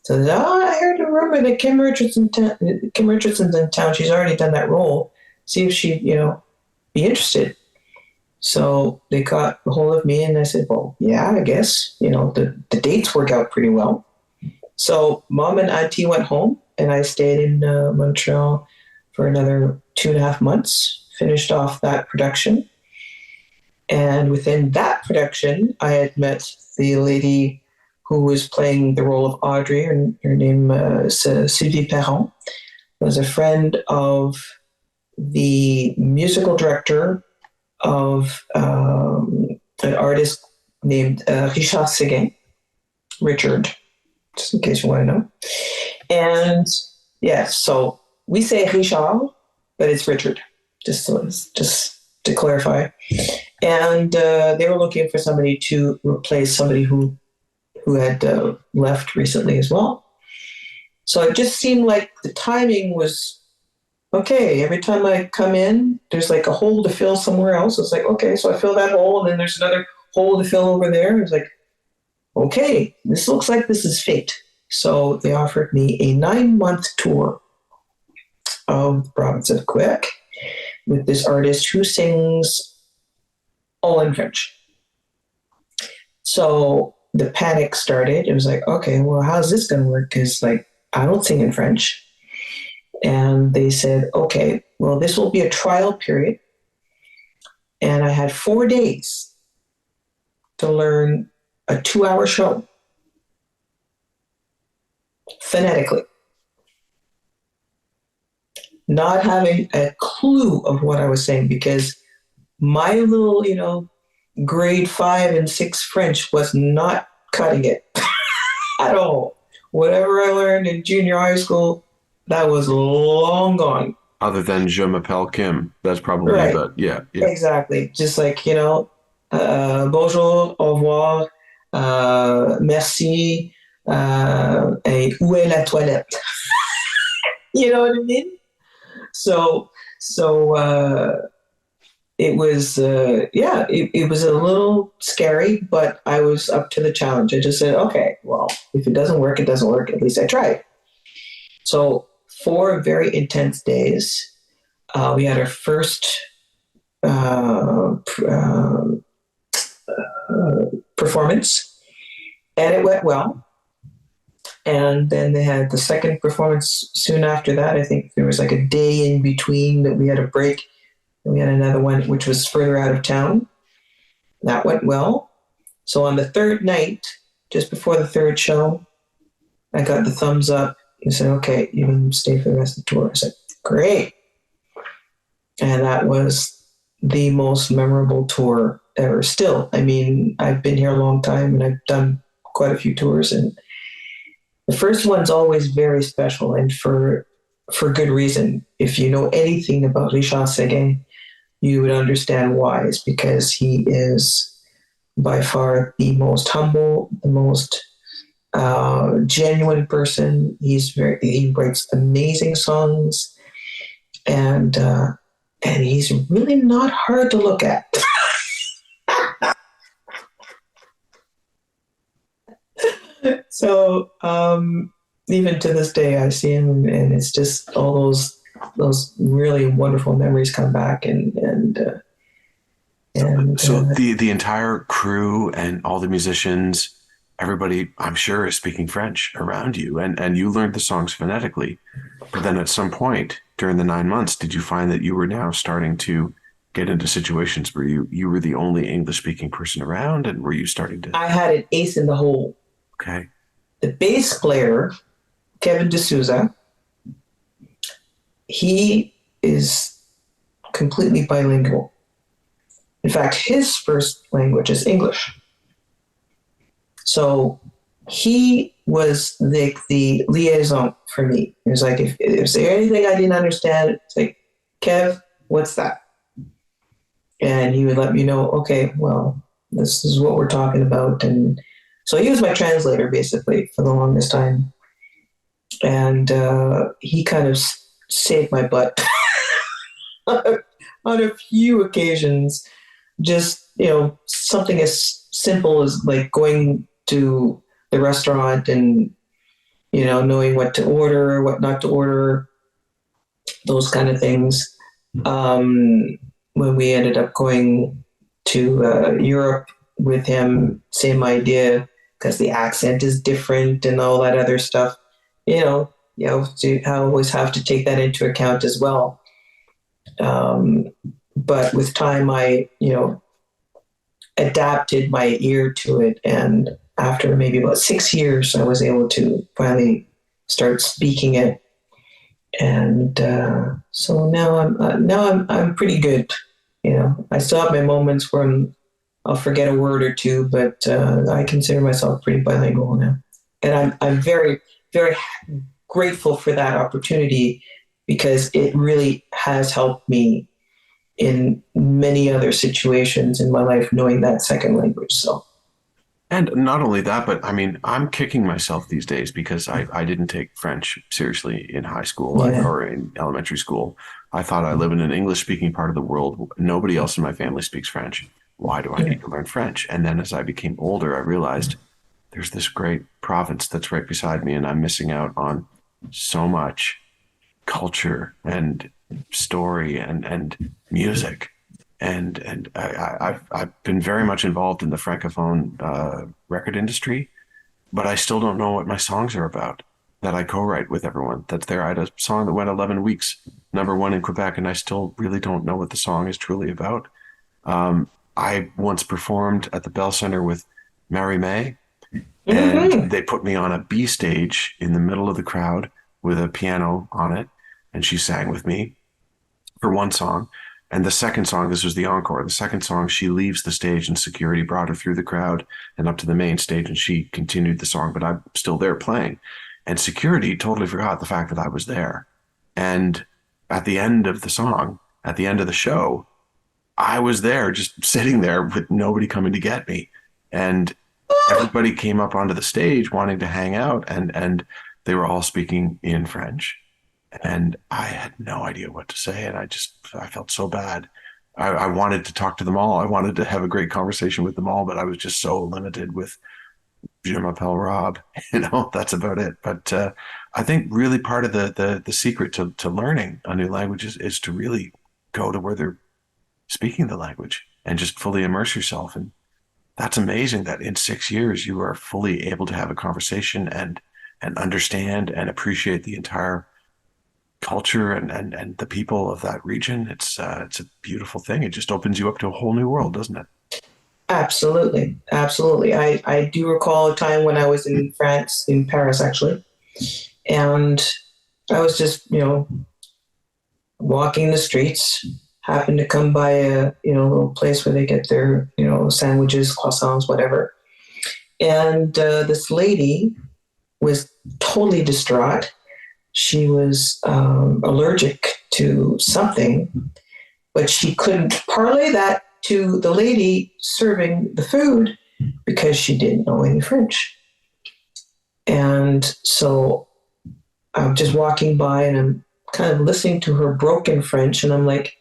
So I heard a rumor that Kim Richardson's in town. She's already done that role. See if she'd, be interested. So they got a hold of me and I said, well, yeah, I guess, the dates work out pretty well. So Mom and Auntie went home and I stayed in Montreal for another 2.5 months, finished off that production. And within that production, I had met the lady who was playing the role of Audrey, and her name is Sylvie Perron, was a friend of the musical director of an artist named Richard Seguin, Richard, just in case you want to know. And yeah, so we say Richard, but it's Richard, just to clarify. And they were looking for somebody to replace somebody who had left recently as well. So it just seemed like the timing was okay, every time I come in, there's like a hole to fill somewhere else. It's like, okay, so I fill that hole, and then there's another hole to fill over there. It's like, okay, this looks like this is fate. So they offered me a 9-month tour of the province of Quebec with this artist who sings all in French. So the panic started. It was like, okay, well, how's this going to work? Because, like, I don't sing in French. And they said, okay, well, this will be a trial period. And I had 4 days to learn a 2-hour show phonetically, not having a clue of what I was saying because my little, grade 5 and 6 French was not cutting it at all. Whatever I learned in junior high school, that was long gone. Other than Je m'appelle Kim. That's probably, Right. but yeah, yeah. Exactly. Just like, bonjour, au revoir, merci, et où est la toilette? You know what I mean? So it was, it was a little scary, but I was up to the challenge. I just said, okay, well, if it doesn't work, it doesn't work. At least I tried. So 4 very intense days. We had our first performance, and it went well. And then they had the second performance soon after that. I think there was like a day in between that we had a break. And we had another one which was further out of town. That went well. So on the third night, just before the third show, I got the thumbs up. He said, okay, you can stay for the rest of the tour. I said, great. And that was the most memorable tour ever. Still, I mean, I've been here a long time and I've done quite a few tours, and the first one's always very special, and for good reason. If you know anything about Richard Seguin, you would understand why. It's because he is by far the most humble, the most genuine person. He writes amazing songs, and he's really not hard to look at. So even to this day, I see him, and it's just all those really wonderful memories come back, So the entire crew and all the musicians, everybody, I'm sure, is speaking French around you, and you learned the songs phonetically. But then at some point during the 9 months, did you find that you were now starting to get into situations where you were the only English speaking person around, and were you starting to? I had an ace in the hole. Okay. The bass player, Kevin D'Souza, he is completely bilingual. In fact, his first language is English. So he was the liaison for me. He was like, if there anything I didn't understand, it's like, Kev, what's that? And he would let me know, okay, well, this is what we're talking about. And so he was my translator, basically, for the longest time. And he kind of saved my butt on a few occasions. Just, something as simple as like going to the restaurant and, knowing what to order, what not to order, those kind of things. When we ended up going to Europe with him, same idea, because the accent is different and all that other stuff. I always have to take that into account as well. But with time, I, adapted my ear to it. And after maybe about 6 years, I was able to finally start speaking it. And so now I'm pretty good. I still have my moments where I'll forget a word or two, but I consider myself pretty bilingual now. And I'm very, very grateful for that opportunity because it really has helped me in many other situations in my life, knowing that second language. So And not only that, but I mean, I'm kicking myself these days because I didn't take French seriously in high school Yeah. or in elementary school. I thought I live in an English speaking part of the world. Nobody else in my family speaks French. Why do I need to learn French? And then as I became older, I realized there's this great province that's right beside me, and I'm missing out on so much culture and story and music. I've been very much involved in the francophone record industry, but I still don't know what my songs are about that I co-write with everyone that's there. I had a song that went 11 weeks, number one in Quebec, and I still really don't know what the song is truly about. I once performed at the Bell Center with Mary May, and Hmm. they put me on a B stage in the middle of the crowd with a piano on it, and she sang with me for one song. And the second song, this was the encore. The second song, she leaves the stage and security brought her through the crowd and up to the main stage, and she continued the song, but I'm still there playing. And security totally forgot the fact that I was there. And at the end of the song, at the end of the show, I was there just sitting there with nobody coming to get me. And everybody came up onto the stage wanting to hang out, and they were all speaking in French, and I had no idea what to say, and I felt so bad. I wanted to talk to them all. I wanted to have a great conversation with them all, but I was just so limited with Je m'appelle Rob. That's about it. But I think really part of the secret to learning a new language is to really go to where they're speaking the language and just fully immerse yourself. And that's amazing that in 6 years you are fully able to have a conversation and understand and appreciate the entire culture and the people of that region. It's a beautiful thing. It just opens you up to a whole new world, doesn't it? Absolutely. Absolutely. I do recall a time when I was in France, in Paris, actually, and I was just, walking the streets, happened to come by a, little place where they get their, sandwiches, croissants, whatever. And this lady was totally distraught. She was allergic to something, but she couldn't parlay that to the lady serving the food because she didn't know any French. And so I'm just walking by and I'm kind of listening to her broken French, and I'm like,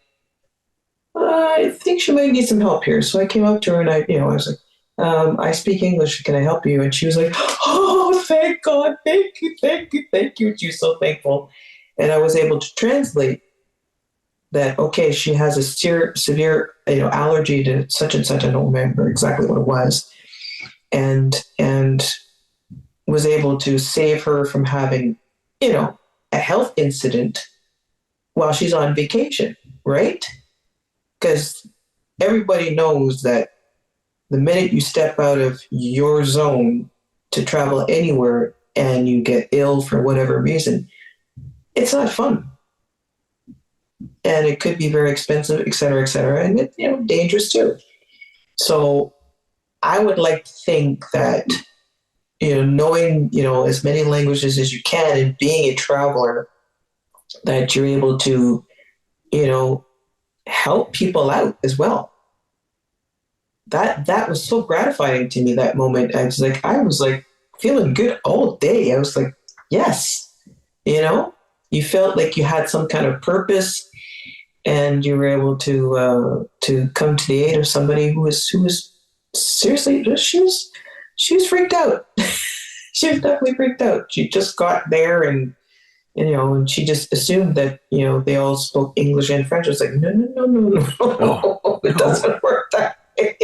I think she might need some help here. So I came up to her and I was like, I speak English. Can I help you? And she was like, oh, thank God. Thank you. Thank you. Thank you. She was so thankful. And I was able to translate that, okay, she has a severe, allergy to such and such. I don't remember exactly what it was. And was able to save her from having, a health incident while she's on vacation, right? Because everybody knows that the minute you step out of your zone to travel anywhere and you get ill for whatever reason, it's not fun. And it could be very expensive, et cetera, and it's dangerous too. So I would like to think that knowing as many languages as you can and being a traveler, that you're able to you know help people out as well. That was so gratifying to me, that moment. I was like feeling good all day. I was like, yes, you know, you felt like you had some kind of purpose, and you were able to come to the aid of somebody who was seriously, she was freaked out. She was definitely freaked out. She just got there, and she just assumed that they all spoke English and French. I was like, no, no, no, no, Oh, no, it no. doesn't work that way.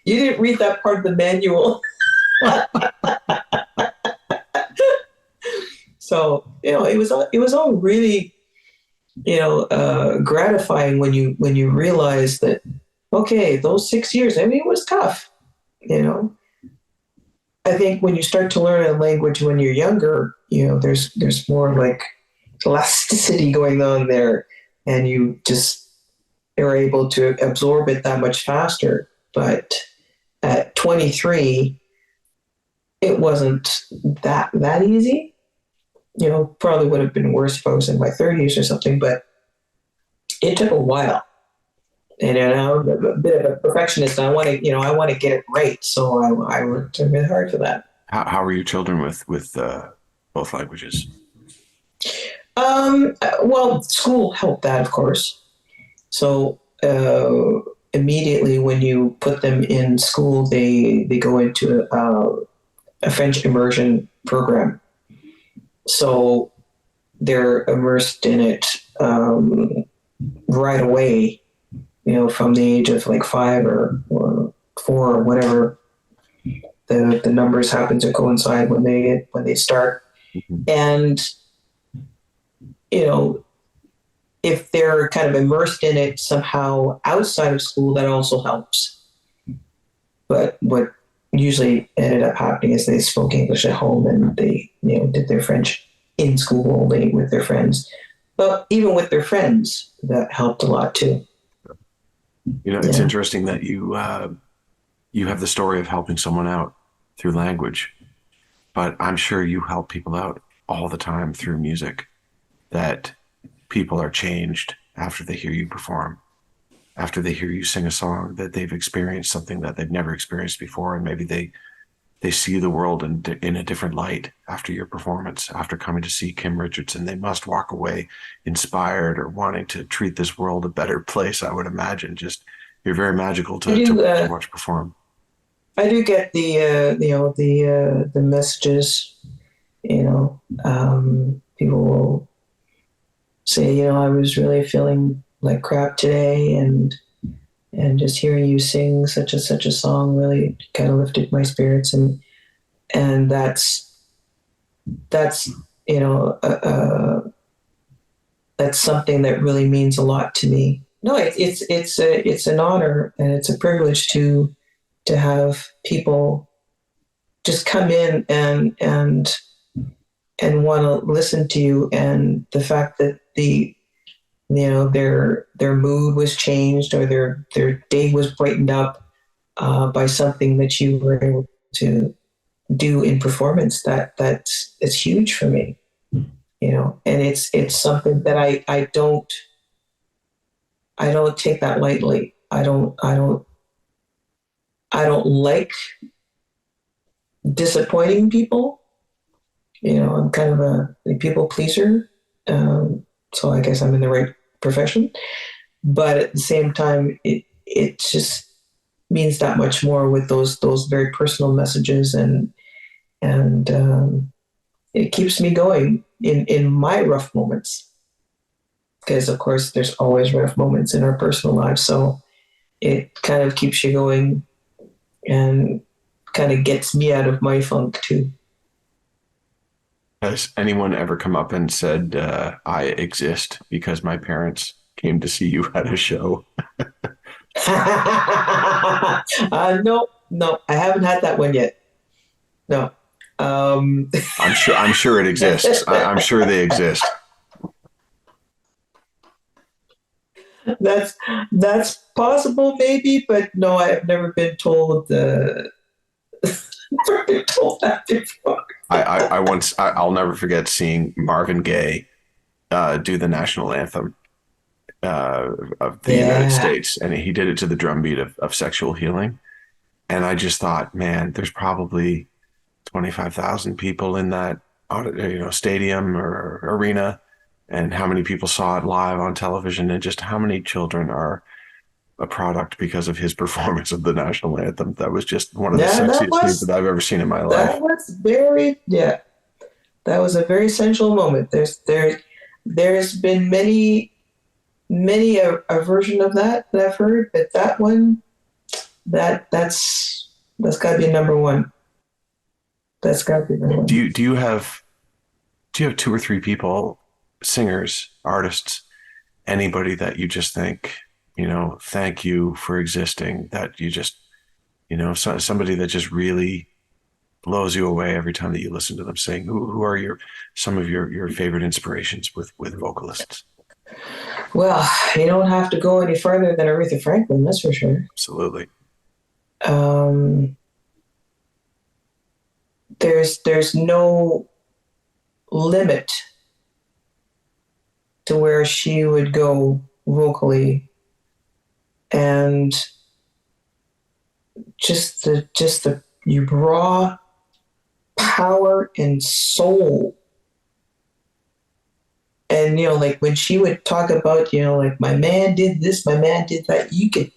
You didn't read that part of the manual. So it was all really gratifying when you realize that, okay, those 6 years, I mean, it was tough. You know, I think when you start to learn a language when you're younger, there's more like elasticity going on there, and you just are able to absorb it that much faster. But at 23, it wasn't that easy. Probably would have been worse if I was in my 30s or something, but it took a while. And I'm a bit of a perfectionist. I want to, I want to get it right. So I worked really hard for that. How are your children with both languages? Well, school helped that, of course. So immediately when you put them in school, they go into a French immersion program. So they're immersed in it right away. From the age of like 5 or 4 or whatever the numbers happen to coincide when they start. Mhm. And you know, if they're kind of immersed in it somehow outside of school, that also helps. But what usually ended up happening is they spoke English at home and they, did their French in school only with their friends. But even with their friends, that helped a lot too. It's Yeah. interesting that you have the story of helping someone out through language, but I'm sure you help people out all the time through music. That people are changed after they hear you perform, after they hear you sing a song that they've experienced something that they've never experienced before, and maybe they see the world in a different light after your performance. After coming to see Kim Richardson, they must walk away inspired or wanting to treat this world a better place. I would imagine. Just you're very magical I to do. watch perform. I do get the messages. People will say, I was really feeling like crap today, and just hearing you sing such a song really kind of lifted my spirits, and that's you know that's something that really means a lot to me. No, it's an honor and it's a privilege to have people just come in and want to listen to you, and the fact that their mood was changed or their day was brightened up by something that you were able to do in performance. That's huge for me. And it's something that I don't take that lightly. I don't like disappointing people. I'm kind of a people pleaser. So I guess I'm in the right profession. But at the same time, it just means that much more with those very personal messages, and it keeps me going in my rough moments, because of course there's always rough moments in our personal lives. So it kind of keeps you going and kind of gets me out of my funk too. Has anyone ever come up and said, I exist because my parents came to see you at a show? No, no, I haven't had that one yet. No. Um, I'm sure it exists. I'm sure they exist. that's that's possible, maybe, but no, I have never been told never been told that before. I'll never forget seeing Marvin Gaye do the national anthem of the United Yeah, States, and he did it to the drum beat of Sexual Healing. And I just thought, man, there's probably 25,000 people in that stadium or arena, and how many people saw it live on television, and just how many children are a product because of his performance of the national anthem. That was just one of the yeah, that sexiest things that was I've ever seen in my that life. was very yeah. That was a very sensual moment. There's been many a version of that I've heard, but that one that's got to be number one. That's got to be number Do one. you do you have do you have two or three people, singers, artists, anybody that you just think, thank you for existing, that you just, somebody that just really blows you away every time that you listen to them sing? Who are some of your favorite inspirations with vocalists? Well, you don't have to go any further than Aretha Franklin, that's for sure. Absolutely. Um, there's no limit to where she would go vocally and just the raw power and soul. And like when she would talk about, like my man did this, my man did that, you could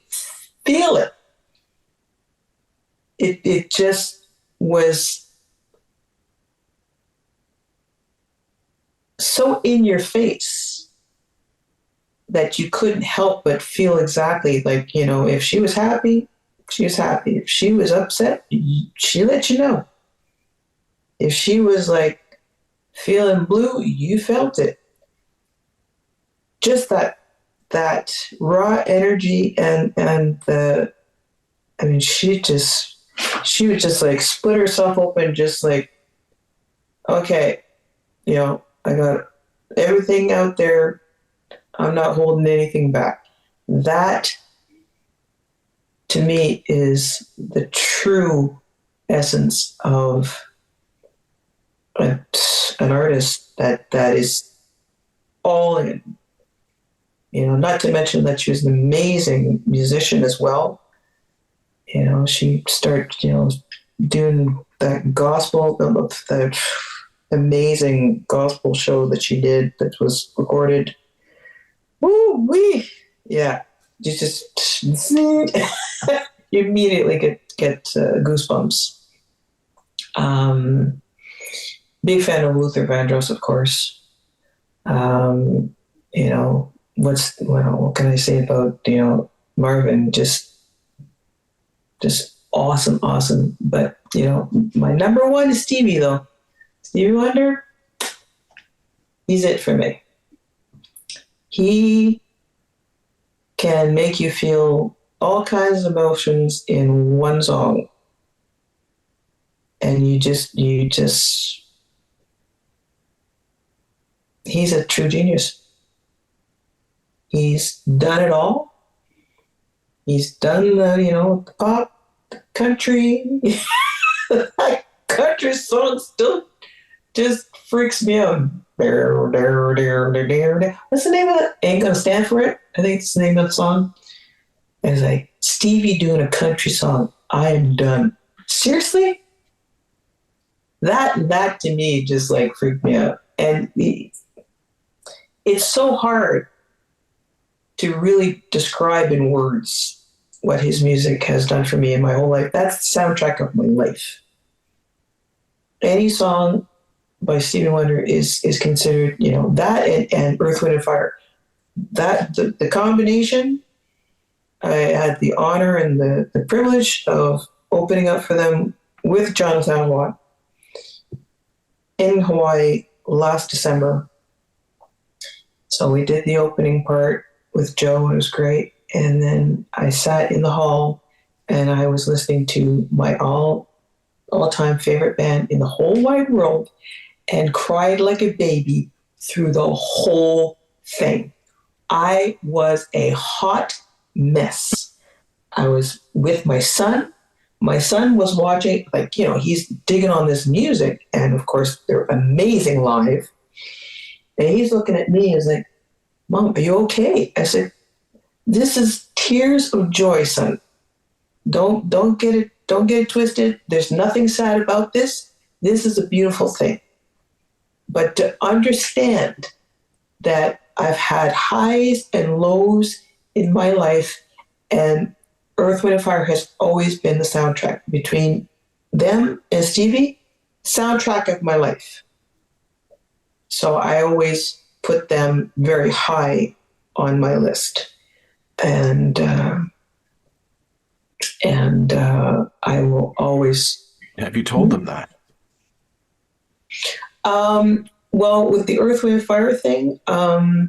feel it. It just was so in your face that you couldn't help but feel exactly like, if she was happy, she was happy. If she was upset, she let you know. If she was like feeling blue, you felt it. Just that raw energy and the, I mean, she would just like split herself open, just like, okay, I got everything out there. I'm not holding anything back. That to me is the true essence of an artist that is all in. Not to mention that she was an amazing musician as well. She started, doing that gospel, the amazing gospel show that she did that was recorded. Woo wee! Yeah, you just you immediately get goosebumps. Big fan of Luther Vandross, of course. What can I say about Marvin? Just awesome. But my number one is Stevie though. Stevie Wonder, he's it for me. He can make you feel all kinds of emotions in one song, and you just he's a true genius. He's done it all. He's done the pop, the country. That country song still just freaks me out. What's the name of it? Ain't Gonna Stand for It. I think it's the name of the song. And it's like Stevie doing a country song. I am done. Seriously? That to me just like freaked me out. And it's so hard to really describe in words what his music has done for me in my whole life. That's the soundtrack of my life. Any song by Stevie Wonder is considered, that and Earth, Wind and Fire. That the combination, I had the honor and the privilege of opening up for them with Jonathan Watt in Hawaii last December. So we did the opening part with Joe, and it was great. And then I sat in the hall and I was listening to my all-time favorite band in the whole wide world and cried like a baby through the whole thing. I was a hot mess. I was with my son. My son was watching, he's digging on this music. And of course, they're amazing live. And he's looking at me and is like, Mom, are you okay? I said, this is tears of joy, son. Don't get it twisted. There's nothing sad about this. This is a beautiful thing. But to understand that I've had highs and lows in my life, and Earth, Wind and Fire has always been the soundtrack. Between them and Stevie, soundtrack of my life. So I always put them very high on my list. And I will always... Have you told them that? Well, with the Earth, Wind, and Fire thing, I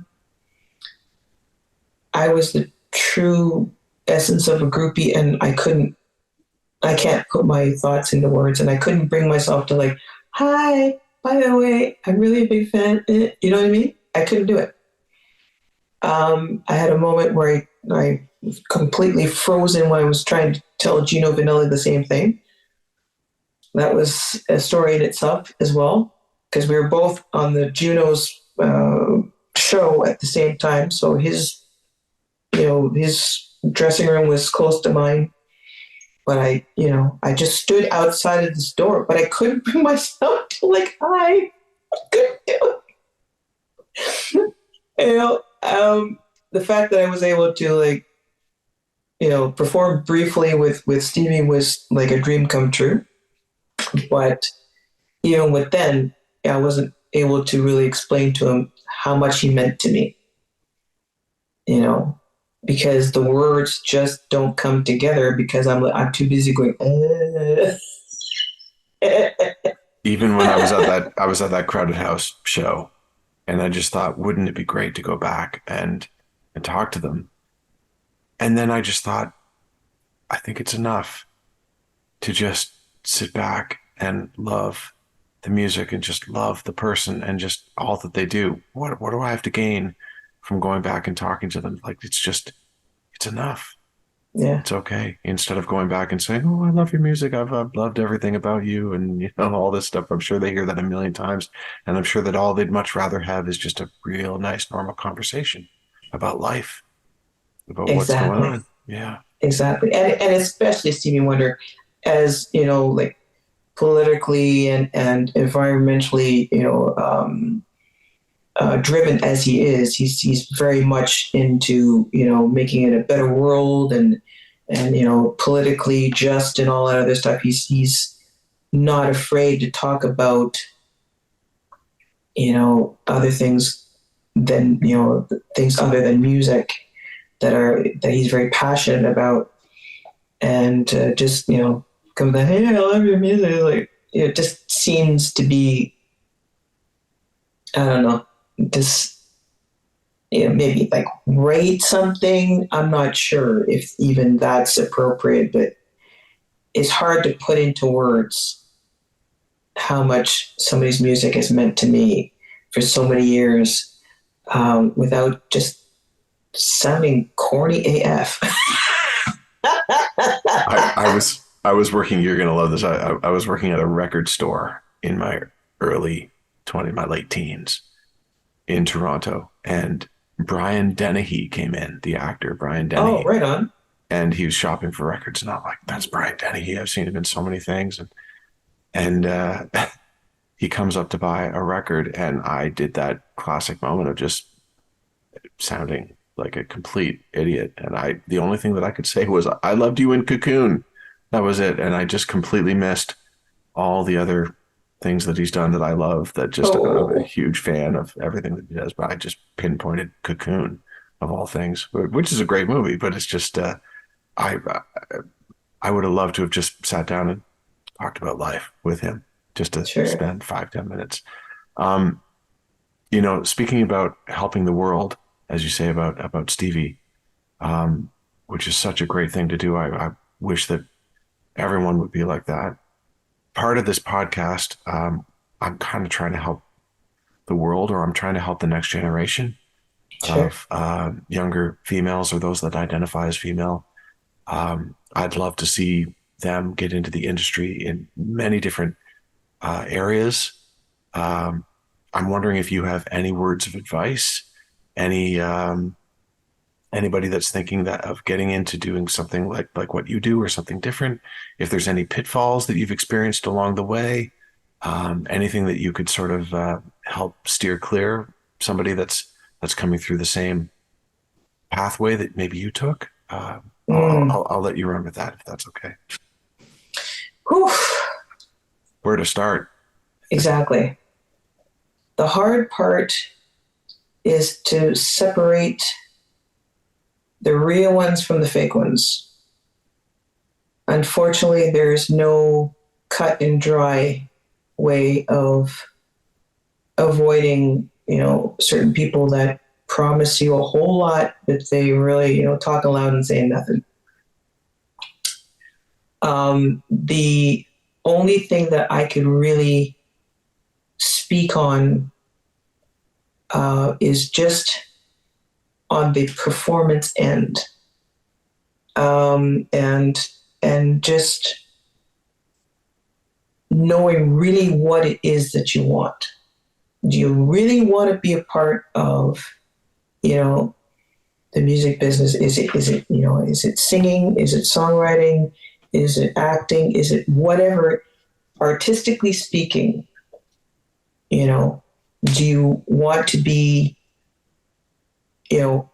was the true essence of a groupie, and I can't put my thoughts into words, and I couldn't bring myself to like, hi, by the way, I'm really a big fan. You know what I mean? I couldn't do it. I had a moment where I was completely frozen when I was trying to tell Juno Vanilli the same thing. That was a story in itself as well, because we were both on the Juno's show at the same time. So his dressing room was close to mine, but I just stood outside of this door, but I couldn't bring myself to like hi. I couldn't do it. The fact that I was able to like perform briefly with Stevie was like a dream come true. But even with then, I wasn't able to really explain to him how much he meant to me, you know, because the words just don't come together because I'm too busy going. Even when I was at that crowded house show, and I just thought, wouldn't it be great to go back and talk to them? And then I just thought, I think it's enough to just sit back and love the music and just love the person and just all that they do. What do I have to gain from going back and talking to them? Like it's enough. Yeah, It's okay. Instead of going back and saying, "Oh, I love your music. I've loved everything about you," and all this stuff. I'm sure they hear that a million times, and I'm sure that all they'd much rather have is just a real nice, normal conversation about life, about what's going exactly, on. Yeah. exactly, and especially Stevie Wonder, as like politically and environmentally, driven as he is, he's very much into making it a better world and politically just and all that other stuff. He's not afraid to talk about other things than things other than music that he's very passionate about, and just come back, hey, I love your music. Like it just seems to be, I don't know, this maybe like rate something. I'm not sure if even that's appropriate, but it's hard to put into words how much somebody's music has meant to me for so many years, without just sounding corny AF. I was working. You're gonna love this. I was working at a record store in my my late teens in Toronto, and Brian Dennehy came in, the actor Brian Oh, Dennehy, right on. and he was shopping for records, and I'm like, that's Brian Dennehy. I've seen him in so many things, and he comes up to buy a record, and I did that classic moment of just sounding like a complete idiot, and the only thing that I could say was, "I loved you in Cocoon." That was it, and I just completely missed all the other things that he's done that I love. That just I'm a Oh, huge fan of everything that he does, but I just pinpointed Cocoon of all things, which is a great movie, but it's just I I would have loved to have just sat down and talked about life with him, just to sure. spend 5, 10 minutes. Um, speaking about helping the world, as you say about Stevie, which is such a great thing to do. I wish that everyone would be like that. Part of this podcast, I'm kind of trying to help the world, or I'm trying to help the next generation Sure. of younger females or those that identify as female. I'd love to see them get into the industry in many different areas. Um, I'm wondering if you have any words of advice, any anybody that's thinking that of getting into doing something like what you do or something different. If there's any pitfalls that you've experienced along the way, anything that you could sort of help steer clear somebody that's coming through the same pathway that maybe you took. Mm. I'll let you run with that if that's okay. Whew. Where to start? Exactly. The hard part is to separate the real ones from the fake ones. Unfortunately, there's no cut and dry way of avoiding, certain people that promise you a whole lot, but they really, talking loud and saying nothing. The only thing that I could really speak on is just on the performance end, and just knowing really what it is that you want. Do you really want to be a part of, you know, the music business. Is it is it singing? Is it songwriting? Is it acting? Is it whatever? Artistically speaking, you know, do you want to be, you know,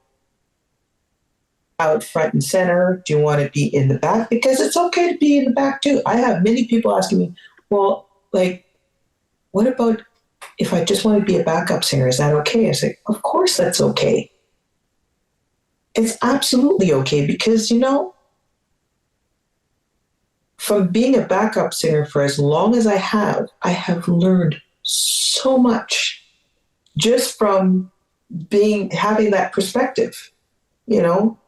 out front and center? Do you want to be in the back? Because it's okay to be in the back too. I have many people asking me, well, like, what about if I just want to be a backup singer? Is that okay? I say, of course that's okay. It's absolutely okay because, from being a backup singer for as long as I have learned so much just from having that perspective, you know,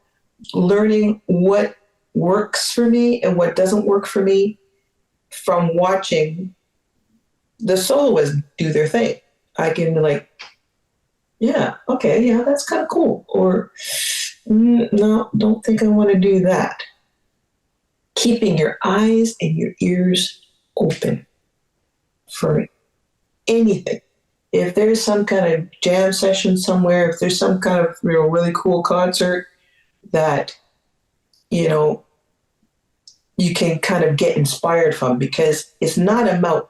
learning what works for me and what doesn't work for me from watching the soloists do their thing. I can be like, yeah, okay, yeah, that's kind of cool. Or, no, don't think I want to do that. Keeping your eyes and your ears open for anything. If there's some kind of jam session somewhere, if there's some kind of really cool concert that, you can kind of get inspired from, because it's not about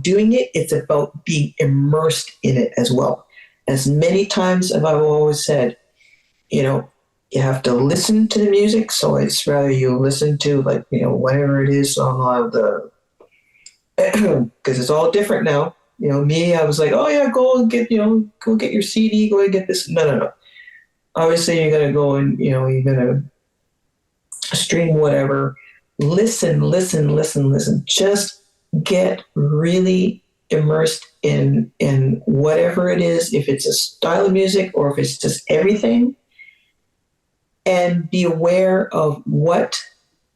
doing it, it's about being immersed in it as well. As many times as I've always said, you have to listen to the music. So it's rather you listen to whatever it is on the, because it's all different now. Me, I was like, oh yeah, go get your CD, go and get this. No. Obviously you're going to go and, you're going to stream whatever. Listen. Just get really immersed in whatever it is, if it's a style of music or if it's just everything, and be aware of what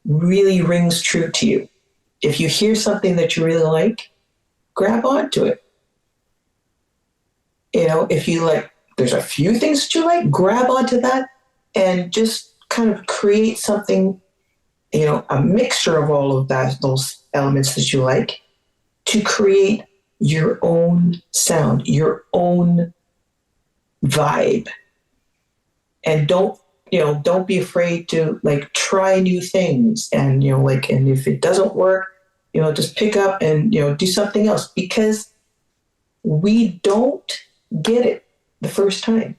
really rings true to you. If you hear something that you really like, grab onto it. If you like, there's a few things that you like, grab onto that and just kind of create something, a mixture of all of those elements that you like, to create your own sound, your own vibe. And don't be afraid to try new things, and and if it doesn't work, just pick up and do something else, because we don't get it the first time.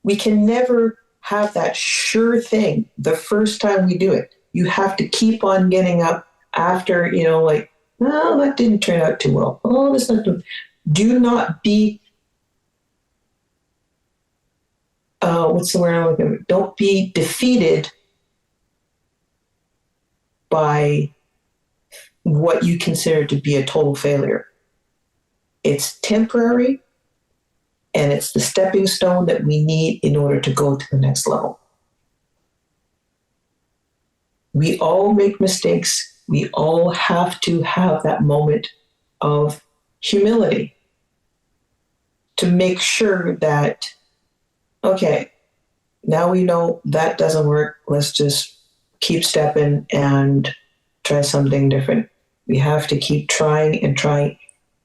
We can never have that sure thing the first time we do it. You have to keep on getting up after, no, that didn't turn out too well. Oh, that's not good. Do not be, what's the word I'm looking for? Don't be defeated by what you consider to be a total failure. It's temporary, and it's the stepping stone that we need in order to go to the next level. We all make mistakes. We all have to have that moment of humility to make sure that, okay, now we know that doesn't work. Let's just keep stepping and try something different. We have to keep trying and trying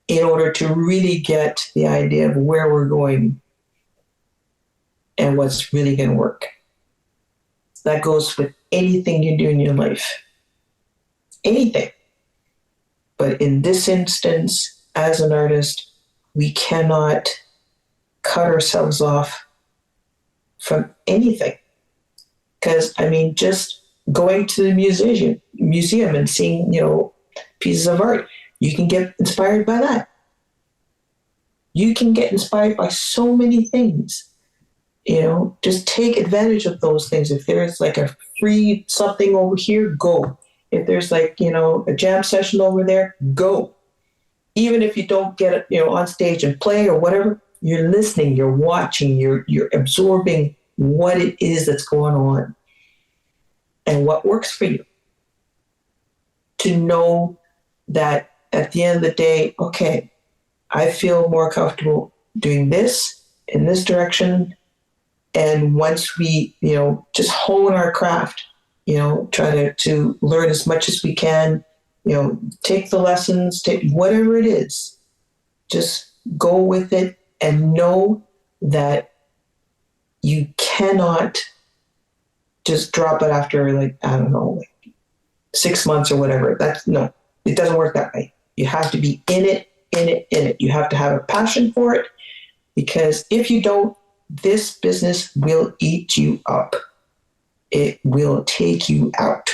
in order to really get the idea of where we're going and what's really going to work. That goes with anything you do in your life. Anything. But in this instance, as an artist, we cannot cut ourselves off from anything. Because, just going to the museum and seeing, pieces of art, you can get inspired by that. You can get inspired by so many things. Just take advantage of those things. If there's a free something over here, go. If there's a jam session over there, go. Even if you don't get it, on stage and play or whatever, you're listening, you're watching, you're absorbing what it is that's going on and what works for you. To know that at the end of the day, okay, I feel more comfortable doing this in this direction. And once we, just hone our craft, try to learn as much as we can, take the lessons, take whatever it is, just go with it and know that you cannot just drop it after, like, I don't know, like 6 months or whatever. That's no, it doesn't work that way. You have to be in it, in it, in it. You have to have a passion for it, because if you don't, this business will eat you up. It will take you out.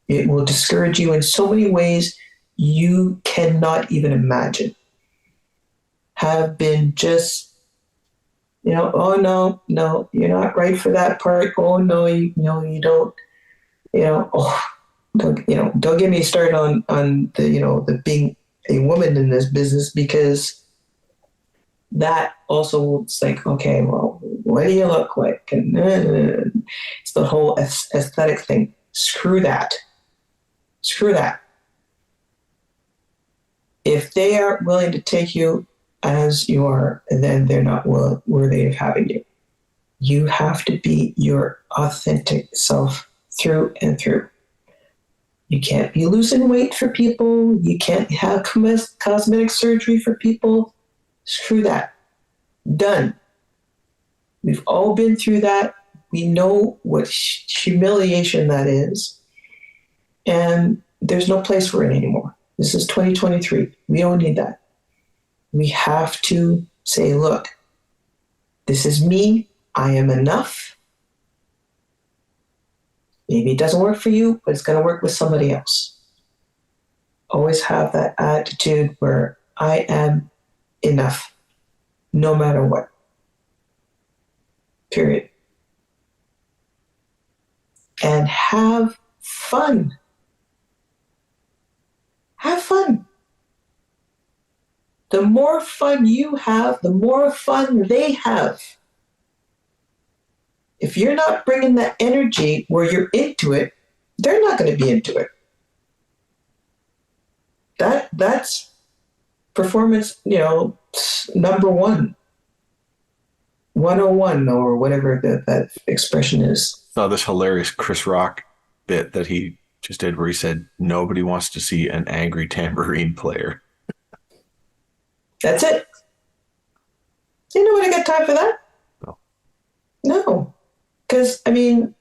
It will discourage you in so many ways you cannot even imagine. Have been just, oh no, no, you're not right for that part. Oh no, you don't, oh, don't get me started on the being a woman in this business, because that also, it's like, okay, well, what do you look like? And it's the whole aesthetic thing. Screw that. Screw that. If they are willing to take you as you are, then they're not worthy of having you. You have to be your authentic self through and through. You can't be losing weight for people. You can't have cosmetic surgery for people. Screw that. Done. We've all been through that. We know what humiliation that is. And there's no place for it anymore. This is 2023. We don't need that. We have to say, look, this is me. I am enough. Maybe it doesn't work for you, but it's going to work with somebody else. Always have that attitude where I am enough, no matter what. Period. And have fun. Have fun. The more fun you have, the more fun they have. If you're not bringing that energy where you're into it, they're not going to be into it. That's performance, number one. 101, or whatever that expression is. Saw this hilarious Chris Rock bit that he just did where he said, nobody wants to see an angry tambourine player. That's it. You know what? I got time for that? No. No. Because, you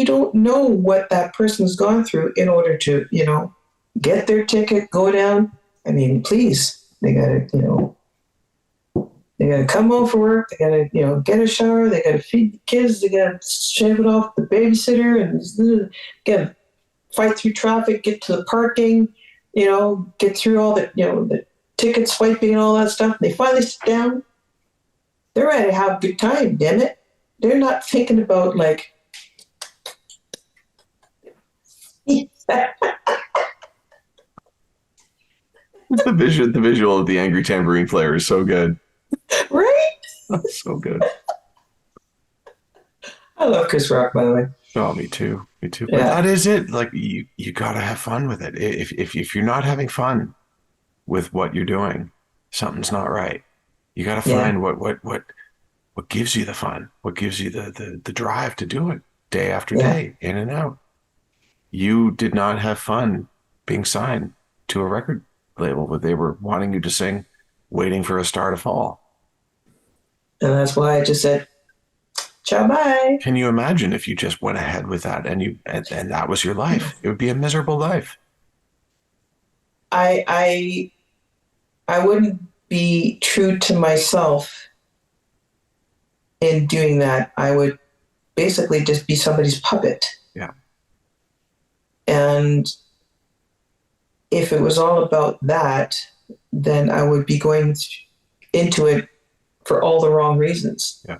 don't know what that person's gone through in order to, get their ticket, go down. Please, they got to, they got to come home from work. They got to, get a shower. They got to feed the kids. They got to shave it off the babysitter and again, fight through traffic, get to the parking, get through all the ticket swiping and all that stuff. They finally sit down. They're ready to have a good time, damn it. They're not thinking about the visual of the angry tambourine player is so good. Right? That's so good. I love Chris Rock, by the way. Oh, me too. Me too. Yeah. But that is it. Like you gotta have fun with it. If you're not having fun with what you're doing, something's not right. You gotta find what gives you the fun, what gives you the drive to do it day after day, in and out. You did not have fun being signed to a record label where they were wanting you to sing Waiting for a Star to Fall. And that's why I just said, ciao, bye. Can you imagine if you just went ahead with that and that was your life? It would be a miserable life. I wouldn't be true to myself in doing that. I would basically just be somebody's puppet. Yeah. And if it was all about that, then I would be going into it for all the wrong reasons. Yeah.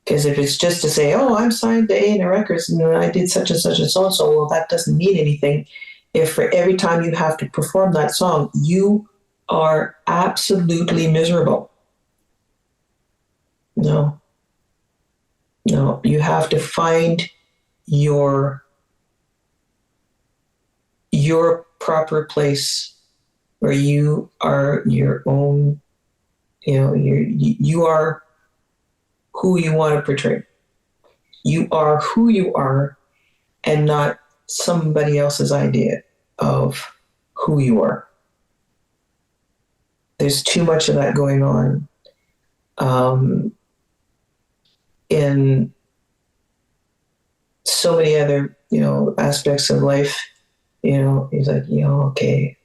Because if it's just to say, oh, I'm signed to A&R Records and I did such and such and so, well, that doesn't mean anything. If for every time you have to perform that song, you are absolutely miserable. No, you have to find your proper place where you are your own, you are who you want to portray. You are who you are and not somebody else's idea of who you are. There's too much of that going on in so many other, aspects of life. He's like, okay,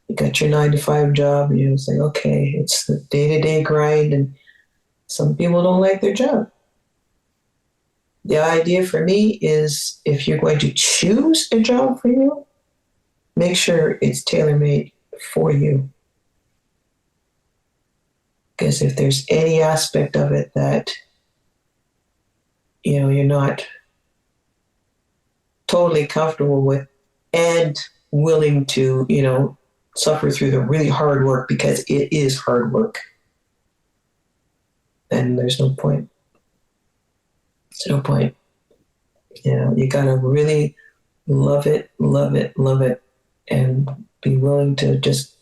you got your 9 to 5 job. It's like, okay, it's the day-to-day grind, and some people don't like their job. The idea for me is, if you're going to choose a job for you, make sure it's tailor-made for you. Because if there's any aspect of it that, you're not totally comfortable with and willing to, suffer through the really hard work, because it is hard work, then there's no point. There's no point. You gotta really love it, love it, love it, and be willing to just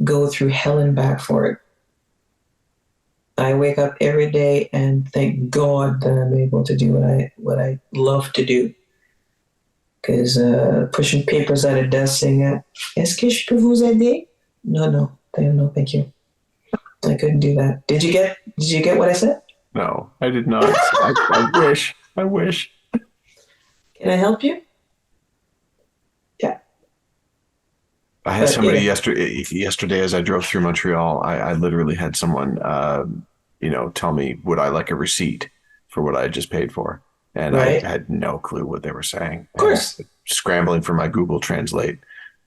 go through hell and back for it. I wake up every day and thank God that I'm able to do what I love to do. Because pushing papers at a desk saying, est-ce que je peux vous aider? No, thank you. I couldn't do that. Did you get what I said? No, I did not. I wish. Can I help you? Yeah. I had somebody yesterday as I drove through Montreal. I literally had someone, tell me, would I like a receipt for what I had just paid for? And right. I had no clue what they were saying. Of course. Scrambling for my Google Translate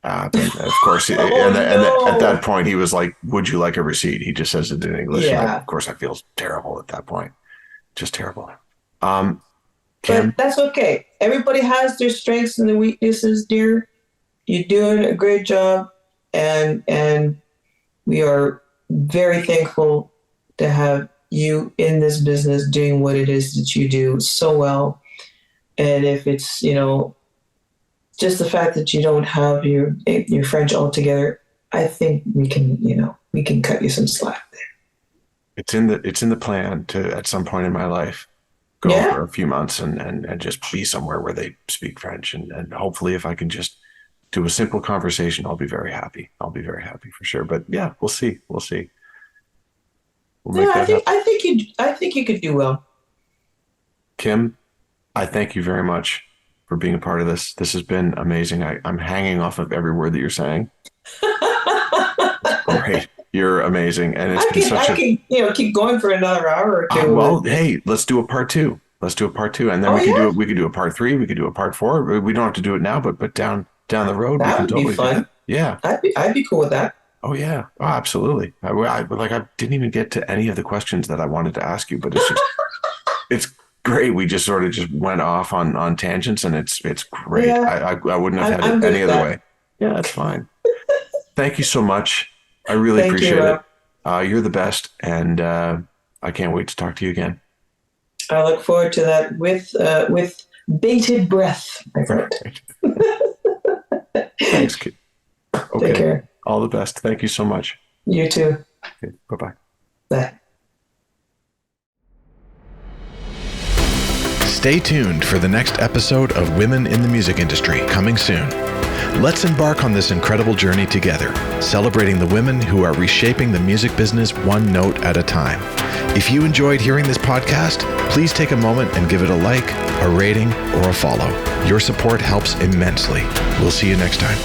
app. And of course, and at that point, he was like, would you like a receipt? He just says it in English. Yeah. Of course, I feel terrible at that point. Just terrible. But that's okay. Everybody has their strengths and their weaknesses, dear. You're doing a great job. And we are very thankful to have you in this business doing what it is that you do so well. And if it's, just the fact that you don't have your French altogether, I think we can cut you some slack there. It's in the plan to, at some point in my life, go for a few months and just be somewhere where they speak French. And hopefully if I can just do a simple conversation, I'll be very happy. I'll be very happy for sure. But yeah, we'll see. We'll make that happen. I think you could do well. Kim, I thank you very much for being a part of this. This has been amazing. I'm hanging off of every word that you're saying. Great. You're amazing. And I can keep going for another hour or two. Hey, let's do a part 2. And then we could do a part 3. We could do a part 4. We don't have to do it now, but down the road, that we can would totally be fun. do that. Yeah. I'd be cool with that. Oh yeah. Oh, absolutely. I didn't even get to any of the questions that I wanted to ask you, but it's great. We just sort of just went off on tangents, and it's great. Yeah. I wouldn't have had it any other way. Yeah, that's fine. Thank you so much. I really appreciate it. You're the best, and I can't wait to talk to you again. I look forward to that with bated breath, my friend. Thanks, kid. Okay. Take care. All the best. Thank you so much. You too. Okay. Bye-bye. Bye. Stay tuned for the next episode of Women in the Music Industry, coming soon. Let's embark on this incredible journey together, celebrating the women who are reshaping the music business one note at a time. If you enjoyed hearing this podcast, please take a moment and give it a like, a rating, or a follow. Your support helps immensely. We'll see you next time.